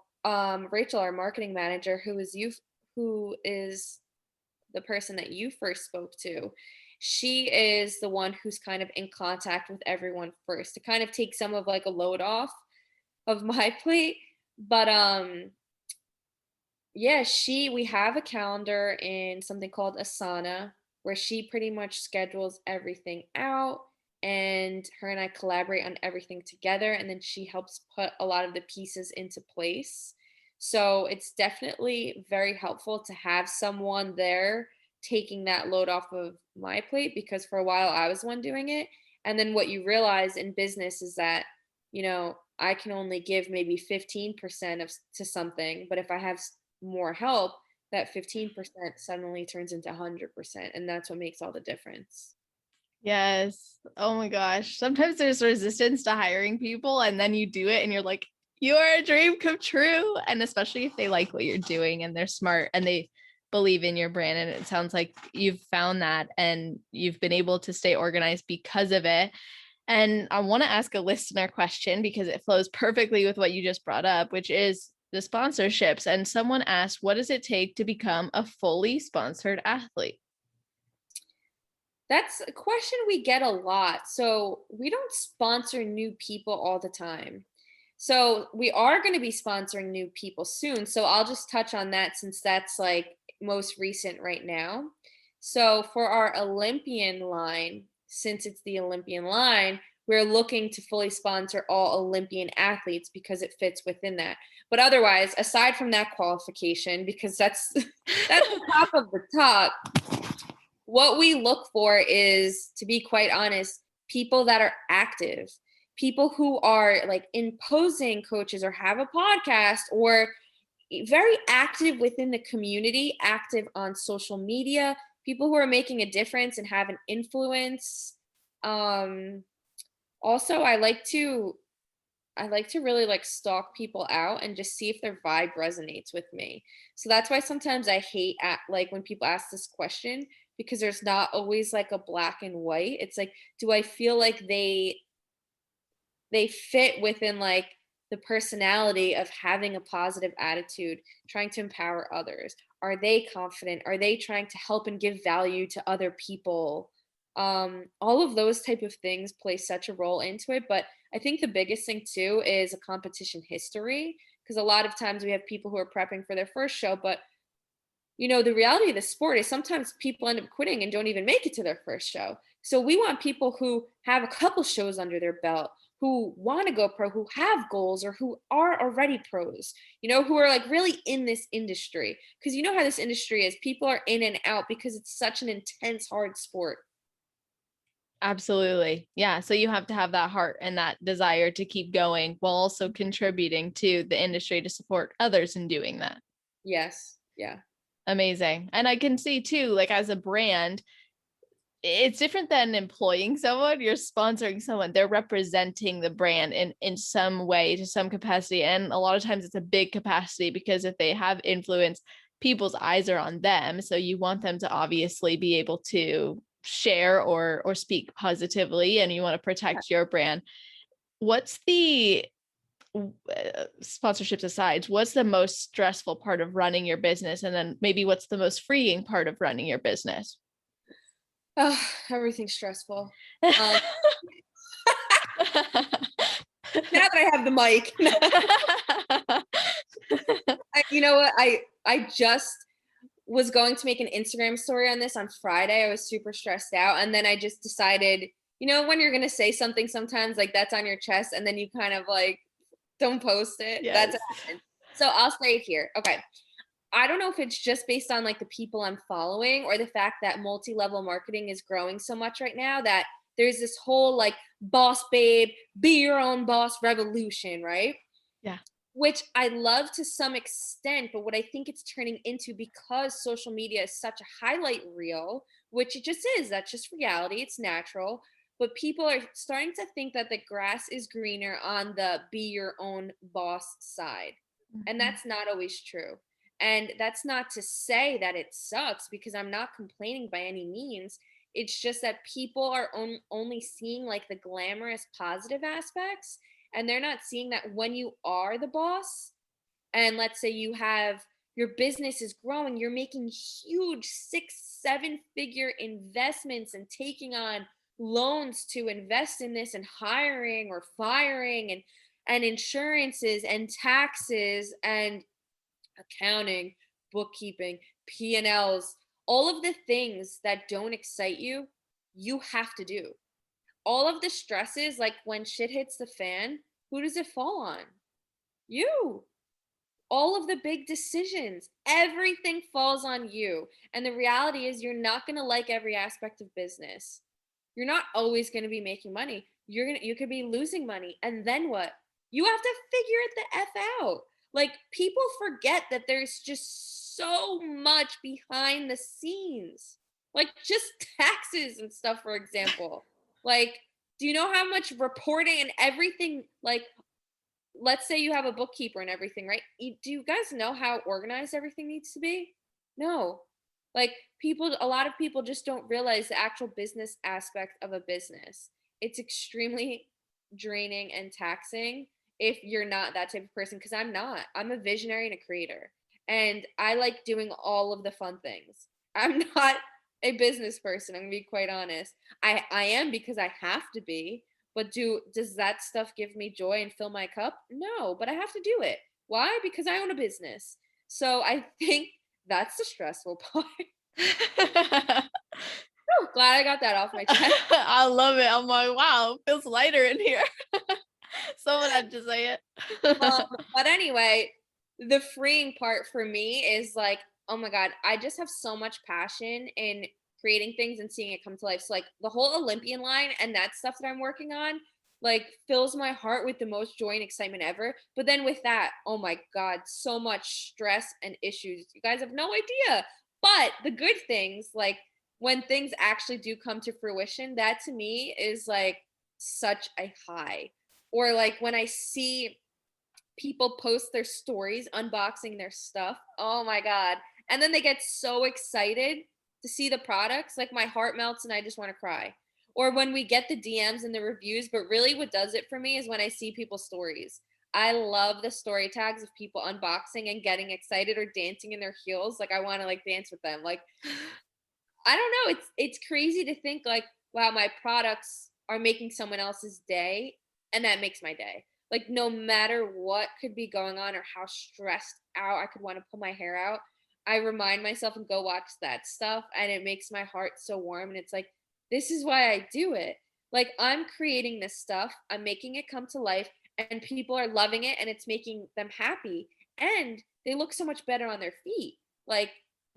Rachel, our marketing manager, who is the person that you first spoke to, she is the one who's kind of in contact with everyone first to kind of take some of like a load off of my plate. But yeah, we have a calendar in something called Asana where she pretty much schedules everything out, and her and I collaborate on everything together, and then she helps put a lot of the pieces into place. So it's definitely very helpful to have someone there taking that load off of my plate, because for a while I was the one doing it. And then what you realize in business is that, I can only give maybe 15% to something, but if I have more help, that 15% suddenly turns into 100%. And that's what makes all the difference. Yes. Oh my gosh. Sometimes there's resistance to hiring people, and then you do it and you're like, you are a dream come true. And especially if they like what you're doing and they're smart and they believe in your brand. And it sounds like you've found that and you've been able to stay organized because of it. And I want to ask a listener question because it flows perfectly with what you just brought up, which is the sponsorships. And someone asked, what does it take to become a fully sponsored athlete? That's a question we get a lot. So we don't sponsor new people all the time. So we are going to be sponsoring new people soon. So I'll just touch on that since that's like most recent right now. So for our Olympian line, since it's the Olympian line, we're looking to fully sponsor all Olympian athletes because it fits within that. But otherwise, aside from that qualification, because that's that's the top of the top, what we look for is, to be quite honest, people that are active, people who are like imposing coaches or have a podcast or very active within the community, active on social media, people who are making a difference and have an influence. Also, I like to really like stalk people out and just see if their vibe resonates with me. So that's why sometimes I hate at like when people ask this question, because there's not always like a black and white. It's like, do I feel like they fit within like the personality of having a positive attitude, trying to empower others? Are they confident? Are they trying to help and give value to other people? All of those type of things play such a role into it. But I think the biggest thing too is a competition history, because a lot of times we have people who are prepping for their first show, but the reality of the sport is sometimes people end up quitting and don't even make it to their first show. So we want people who have a couple shows under their belt, who want to go pro, who have goals, or who are already pros, who are like really in this industry. Because you know how this industry is. People are in and out because it's such an intense, hard sport. Absolutely. Yeah. So you have to have that heart and that desire to keep going while also contributing to the industry to support others in doing that. Yes. Yeah. Amazing. And I can see too, like as a brand, it's different than employing someone. You're sponsoring someone. They're representing the brand in some way, to some capacity. And a lot of times it's a big capacity because if they have influence, people's eyes are on them. So you want them to obviously be able to share or speak positively, and you want to protect your brand. What's the sponsorships aside, what's the most stressful part of running your business? And then maybe what's the most freeing part of running your business? Oh, everything's stressful. Now that I have the mic. You know what? I just was going to make an Instagram story on this on Friday. I was super stressed out. And then I just decided, when you're going to say something sometimes like that's on your chest and then you kind of like don't post it. Yes. That's what happened. So I'll say it here. Okay. I don't know if it's just based on like the people I'm following or the fact that multi-level marketing is growing so much right now that there's this whole like boss babe, be your own boss revolution, right? Yeah. Which I love to some extent, but what I think it's turning into because social media is such a highlight reel, which it just is, that's just reality, it's natural. But people are starting to think that the grass is greener on the be your own boss side. And that's not always true. And that's not to say that it sucks because I'm not complaining by any means. It's just that people are only seeing like the glamorous positive aspects. And they're not seeing that when you are the boss, and let's say you have your business is growing, you're making huge 6-7 figure investments and taking on loans to invest in this and hiring or firing and insurances and taxes and accounting, bookkeeping, P&Ls, all of the things that don't excite you, you have to do. All of the stresses, like when shit hits the fan, who does it fall on? You. All of the big decisions, everything falls on you. And the reality is you're not going to like every aspect of business. You're not always going to be making money. You could be losing money. And then what? You have to figure it the F out. Like people forget that there's just so much behind the scenes. Like just taxes and stuff, for example. Like, do you know how much reporting and everything, like, let's say you have a bookkeeper and everything, right? Do you guys know how organized everything needs to be? No. Like a lot of people just don't realize the actual business aspect of a business. It's extremely draining and taxing if you're not that type of person, because I'm not. I'm a visionary and a creator. And I like doing all of the fun things. I'm not a business person, I'm gonna be quite honest. I am because I have to be, but does that stuff give me joy and fill my cup? No, but I have to do it. Why? Because I own a business. So I think that's the stressful part. Oh, glad I got that off my chest. I love it. I'm like, wow, it feels lighter in here. Someone had to say it. But anyway, the freeing part for me is like, oh my God, I just have so much passion in creating things and seeing it come to life. So like the whole Olympian line and that stuff that I'm working on, like fills my heart with the most joy and excitement ever. But then with that, oh my God, so much stress and issues. You guys have no idea. But the good things, like when things actually do come to fruition, that to me is like such a high. Or like when I see people post their stories unboxing their stuff, oh my God. And then they get so excited to see the products, like my heart melts and I just want to cry. Or when we get the DMs and the reviews, but really what does it for me is when I see people's stories. I love the story tags of people unboxing and getting excited or dancing in their heels. Like I want to like dance with them. Like I don't know. It's crazy to think like, wow, my products are making someone else's day, and that makes my day. Like no matter what could be going on or how stressed out I could want to pull my hair out, I remind myself and go watch that stuff, and it makes my heart so warm. And it's like, this is why I do it. Like I'm creating this stuff, I'm making it come to life, and people are loving it, and it's making them happy, and they look so much better on their feet. Like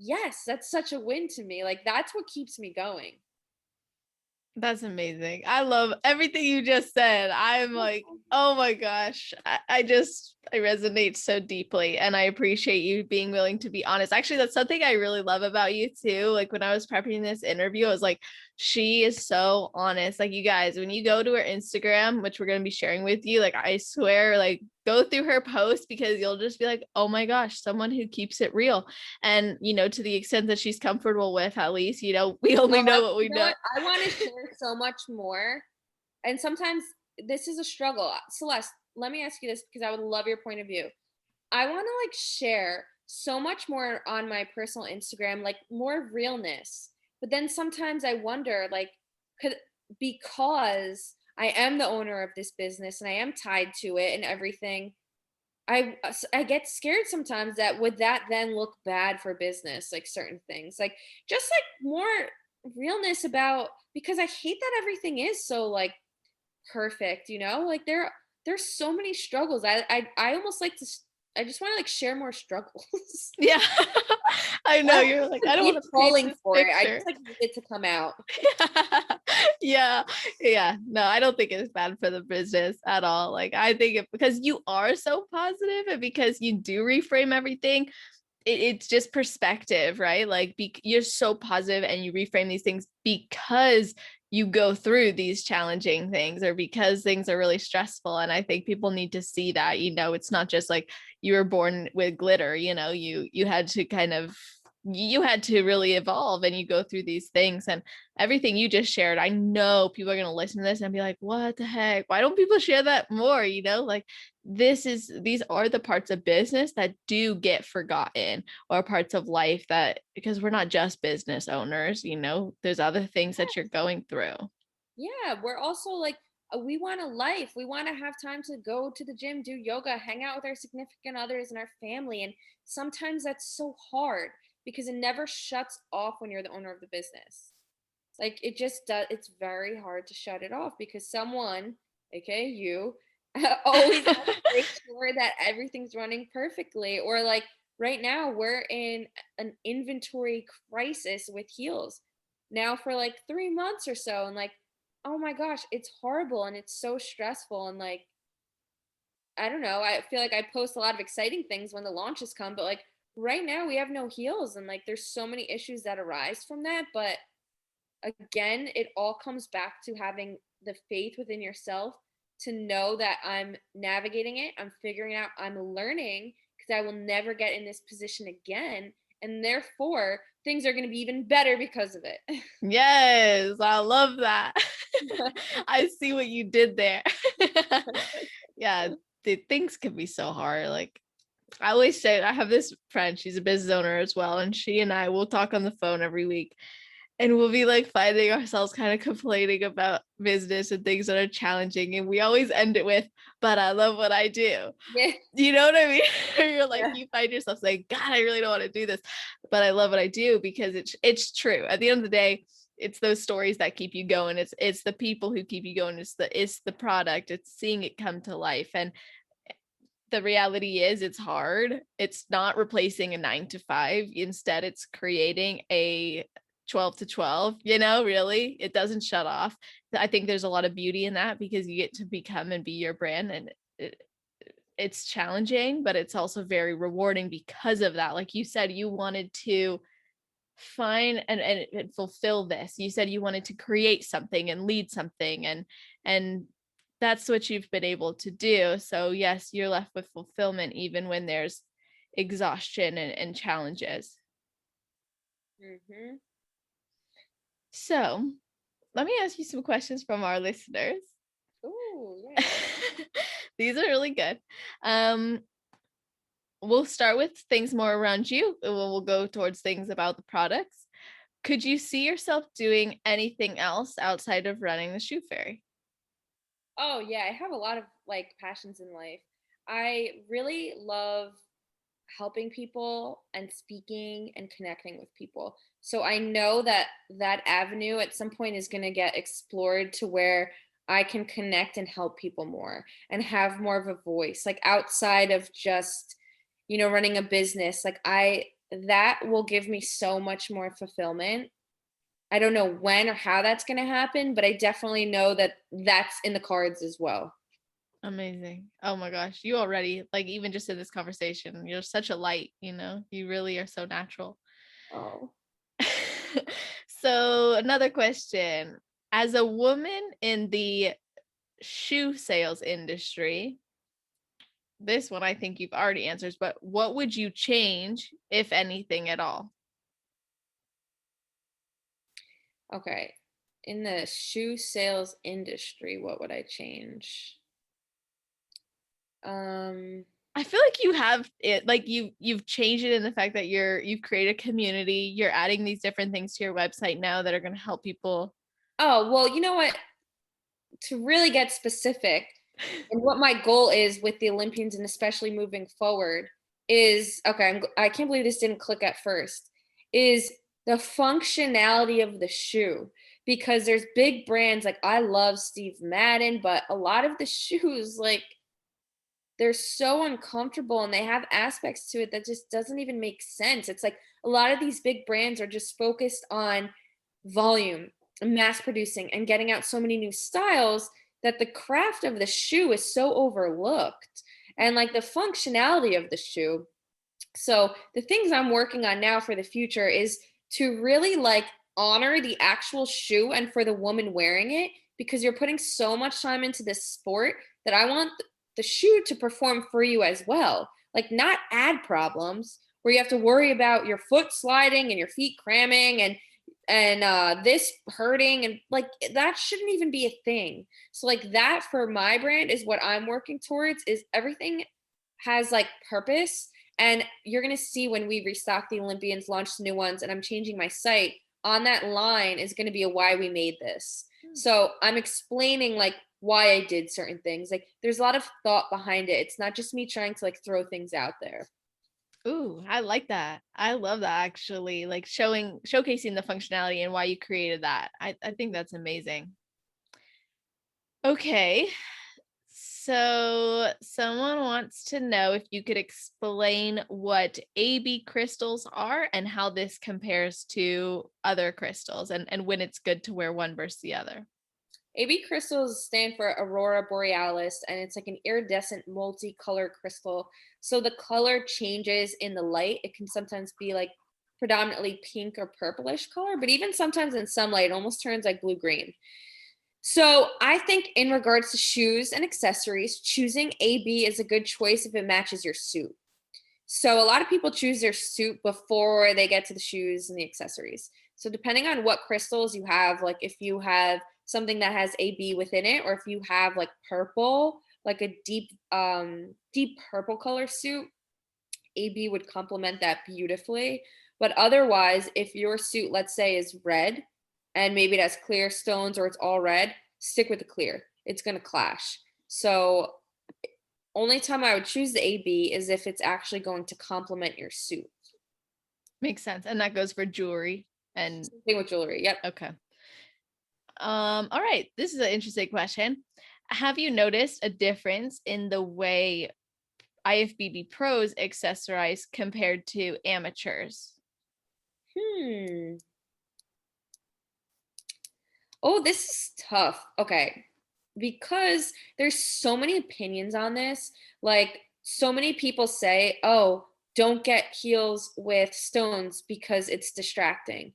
yes, that's such a win to me. Like that's what keeps me going. That's amazing. I love everything you just said. I'm like, oh my gosh. I resonate so deeply, and I appreciate you being willing to be honest. Actually, that's something I really love about you too. Like when I was prepping this interview, I was like, she is so honest. Like you guys, when you go to her Instagram, which we're going to be sharing with you, like I swear, like go through her post, because you'll just be like, oh my gosh, someone who keeps it real. And, to the extent that she's comfortable with, at least, we only know what we know. I want to share so much more. And sometimes this is a struggle. Celeste, let me ask you this because I would love your point of view. I want to like share so much more on my personal Instagram, like more realness. But then sometimes I wonder, like, could because I am the owner of this business and I am tied to it and everything, I get scared sometimes that would that then look bad for business, like certain things, like just like more realness about because I hate that everything is so like perfect, like there's so many struggles. I almost like to I just want to like share more struggles. Yeah. I know, you're like, I don't Keep want to paint calling this for it. I picture. just like need it to come out. Yeah. Yeah. No, I don't think it's bad for the business at all. Like, I think because you are so positive and because you do reframe everything, it's just perspective, right? Like, you're so positive and you reframe these things because you go through these challenging things or because things are really stressful. And I think people need to see that, it's not just like you were born with glitter, you had to kind of, you had to really evolve and you go through these things. And everything you just shared, I know people are going to listen to this and be like, what the heck, why don't people share that more? Like, these are the parts of business that do get forgotten, or parts of life that, because we're not just business owners, there's other things that you're going through. Yeah, we're also like we want a life. We want to have time to go to the gym, do yoga, hang out with our significant others and our family. And sometimes that's so hard because it never shuts off when you're the owner of the business. Like it just does. It's very hard to shut it off because someone, aka you, always has to make sure that everything's running perfectly. Or like right now, we're in an inventory crisis with heels now for like 3 months or so, and like, oh my gosh, it's horrible and it's so stressful and like I don't know. I feel like I post a lot of exciting things when the launches come, but like right now we have no heels and like there's so many issues that arise from that, but again, it all comes back to having the faith within yourself to know that I'm navigating it, I'm figuring out, I'm learning because I will never get in this position again. And therefore, things are going to be even better because of it. Yes, I love that. I see what you did there. Yeah, the things can be so hard. Like, I always say, I have this friend, she's a business owner as well, and she and I will talk on the phone every week. And we'll be like finding ourselves kind of complaining about business and things that are challenging. And we always end it with, but I love what I do. Yeah. You know what I mean? You're like, Yeah. you find yourself saying, God, I really don't want to do this, but I love what I do, because it's true. At the end of the day, it's those stories that keep you going. It's the people who keep you going. It's the product. It's seeing it come to life. And the reality is it's hard. It's not replacing a 9 to 5. Instead, it's creating a 12 to 12, really. It doesn't shut off. I think there's a lot of beauty in that, because you get to become and be your brand. And it's challenging, but it's also very rewarding because of that. Like you said, you wanted to find and fulfill this. You said you wanted to create something and lead something, and that's what you've been able to do. So yes, you're left with fulfillment even when there's exhaustion and challenges. Mm-hmm. So let me ask you some questions from our listeners. Ooh, yeah. These are really good. We'll start with things more around you, and we'll go towards things about the products. Could you see yourself doing anything else outside of running the shoe fairy? Oh, yeah. I have a lot of like passions in life. I really love helping people and speaking and connecting with people. So I know that that avenue at some point is going to get explored to where I can connect and help people more and have more of a voice, like outside of just, running a business. Like that will give me so much more fulfillment. I don't know when or how that's going to happen, but I definitely know that that's in the cards as well. Amazing. Oh my gosh. You already, like, even just in this conversation, you're such a light, you really are so natural. Oh. So another question. As a woman in the shoe sales industry, this one I think you've already answered, but what would you change, if anything at all? Okay. In the shoe sales industry, what would I change? I feel like you have it, like you've changed it in the fact that you've created a community, you're adding these different things to your website now that are going to help people. Oh, well, you know what? To really get specific, and what my goal is with the Olympians and especially moving forward is, okay, I can't believe this didn't click at first, is the functionality of the shoe. Because there's big brands, like I love Steve Madden, but a lot of the shoes, like they're so uncomfortable and they have aspects to it that just doesn't even make sense. It's like a lot of these big brands are just focused on volume and mass producing and getting out so many new styles that the craft of the shoe is so overlooked, and like the functionality of the shoe. So the things I'm working on now for the future is to really like honor the actual shoe and for the woman wearing it, because you're putting so much time into this sport that I want the shoe to perform for you as well. Like not add problems where you have to worry about your foot sliding and your feet cramming and this hurting, and like that shouldn't even be a thing. So like that for my brand is what I'm working towards, is everything has like purpose. And you're going to see when we restock the Olympians, launch new ones, and I'm changing my site, on that line is going to be a why we made this. So I'm explaining like why I did certain things. Like there's a lot of thought behind it. It's not just me trying to like throw things out there. Ooh, I like that. I love that, actually, like showcasing the functionality and why you created that. I think that's amazing. Okay. So someone wants to know if you could explain what AB crystals are and how this compares to other crystals, and when it's good to wear one versus the other. AB crystals stand for Aurora Borealis, and it's like an iridescent multicolor crystal. So the color changes in the light. It can sometimes be like predominantly pink or purplish color, but even sometimes in sunlight, it almost turns like blue-green. So I think in regards to shoes and accessories, choosing AB is a good choice if it matches your suit. So a lot of people choose their suit before they get to the shoes and the accessories. So depending on what crystals you have, like if you have something that has AB within it, or if you have like purple, like a deep purple color suit, AB would complement that beautifully. But otherwise, if your suit, let's say, is red and maybe it has clear stones or it's all red, stick with the clear. It's going to clash. So only time I would choose the AB is if it's actually going to complement your suit. Makes sense. And that goes for jewelry and Same thing with jewelry. Yep. okay. All right. This is an interesting question. Have you noticed a difference in the way IFBB pros accessorize compared to amateurs? Oh, this is tough. Okay. Because there's so many opinions on this. Like so many people say, "Oh, don't get heels with stones because it's distracting."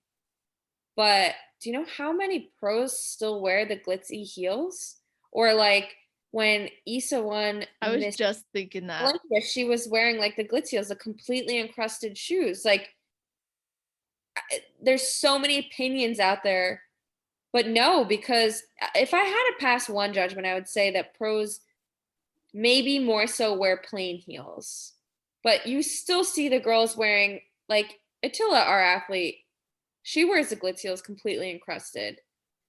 But do you know how many pros still wear the glitzy heels? Or like when Issa won I was Miss just thinking that. Olympia, she was wearing like the glitzy heels, the completely encrusted shoes. Like there's so many opinions out there. But no, because if I had to pass one judgment, I would say that pros maybe more so wear plain heels. But you still see the girls wearing, like Attila, our athlete, she wears the glitz heels completely encrusted.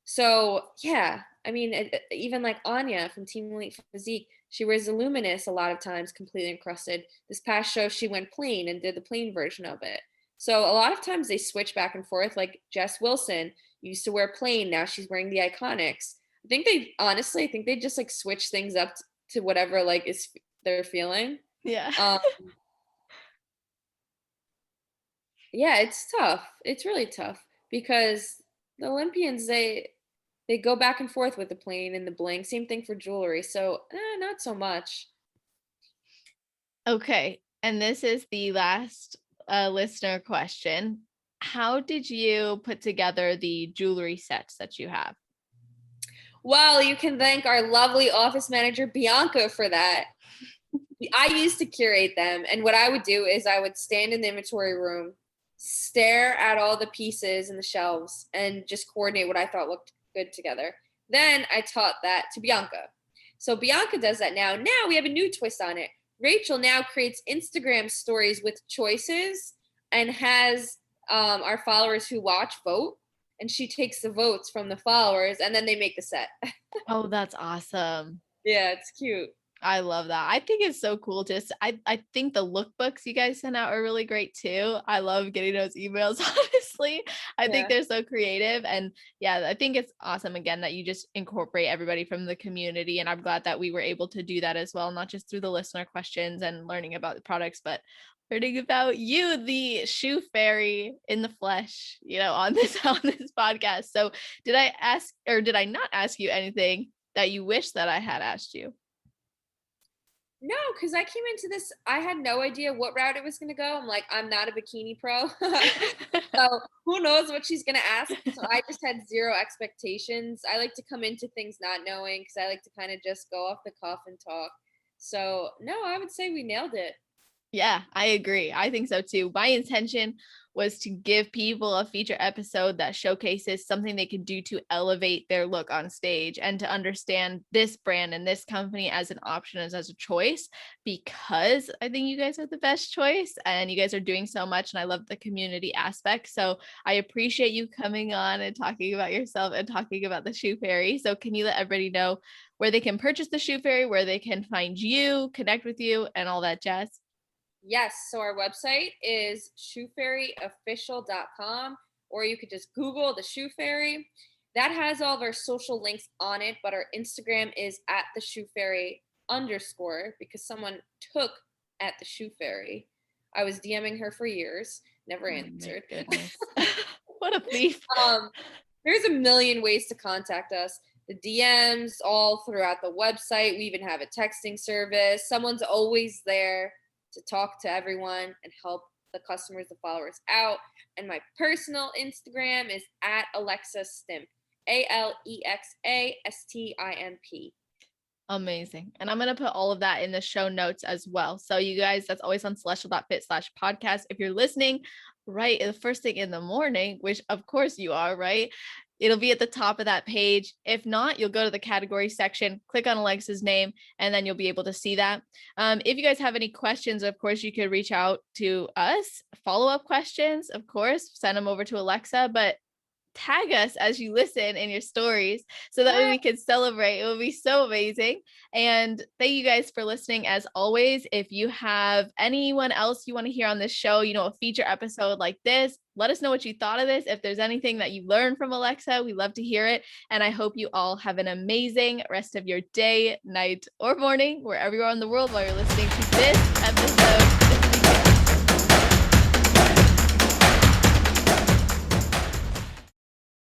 So yeah, I mean, even like Anya from Team Elite Physique, she wears the luminous a lot of times completely encrusted. This past show, she went plain and did the plain version of it. So a lot of times they switch back and forth. Like Jess Wilson used to wear plain, now she's wearing the Iconics. I think they just like switch things up to whatever like is they're feeling. Yeah. Um, yeah, it's tough. It's really tough because the Olympians they go back and forth with the plain and the bling. Same thing for jewelry. So not so much. Okay. And this is the last listener question. How did you put together the jewelry sets that you have? Well, you can thank our lovely office manager Bianca for that. I used to curate them, and what I would do is I would stand in the inventory room, stare at all the pieces and the shelves, and just coordinate what I thought looked good together. Then I taught that to Bianca. So Bianca does that now. Now we have a new twist on it. Rachel now creates Instagram stories with choices and has our followers who watch vote, and she takes the votes from the followers and then they make the set. Oh, that's awesome. Yeah, it's cute. I love that. I think it's so cool. I think the lookbooks you guys send out are really great too. I love getting those emails, honestly. I think they're so creative. And yeah, I think it's awesome again that you just incorporate everybody from the community. And I'm glad that we were able to do that as well, not just through the listener questions and learning about the products, but learning about you, the shoe fairy in the flesh, on this podcast. So did I ask, or did I not ask you anything that you wish that I had asked you? No, because I came into this, I had no idea what route it was going to go. I'm like, I'm not a bikini pro. So who knows what she's going to ask. So I just had zero expectations. I like to come into things not knowing because I like to kind of just go off the cuff and talk. So no, I would say we nailed it. Yeah, I agree. I think so too. My intention was to give people a feature episode that showcases something they can do to elevate their look on stage and to understand this brand and this company as an option, as a choice, because I think you guys are the best choice and you guys are doing so much. And I love the community aspect. So I appreciate you coming on and talking about yourself and talking about the Shoe Fairy. So can you let everybody know where they can purchase the Shoe Fairy, where they can find you, connect with you, and all that jazz? Yes. So our website is shoefairyofficial.com, or you could just Google the Shoe Fairy. That has all of our social links on it, but our Instagram is at the Shoe Fairy _ because someone took at the Shoe Fairy. I was DMing her for years, never answered. What a thief. There's a million ways to contact us. The DMs all throughout the website. We even have a texting service. Someone's always there to talk to everyone and help the customers, the followers out. And my personal Instagram is at Alexa Stimp, ALEXASTIMP. Amazing. And I'm going to put all of that in the show notes as well. So you guys, that's always on celestial.fit/podcast. If you're listening right the first thing in the morning, which of course you are, right? It'll be at the top of that page. If not, you'll go to the category section, click on Alexa's name, and then you'll be able to see that. If you guys have any questions, of course, you could reach out to us. Follow-up questions, of course, send them over to Alexa, but tag us as you listen in your stories so that way we can celebrate. It will be so amazing. And thank you guys for listening. As always, if you have anyone else you want to hear on this show, a feature episode like this, let us know what you thought of this. If there's anything that you learned from Alexa, we love to hear it. And I hope you all have an amazing rest of your day, night, or morning, wherever you are in the world while you're listening to this episode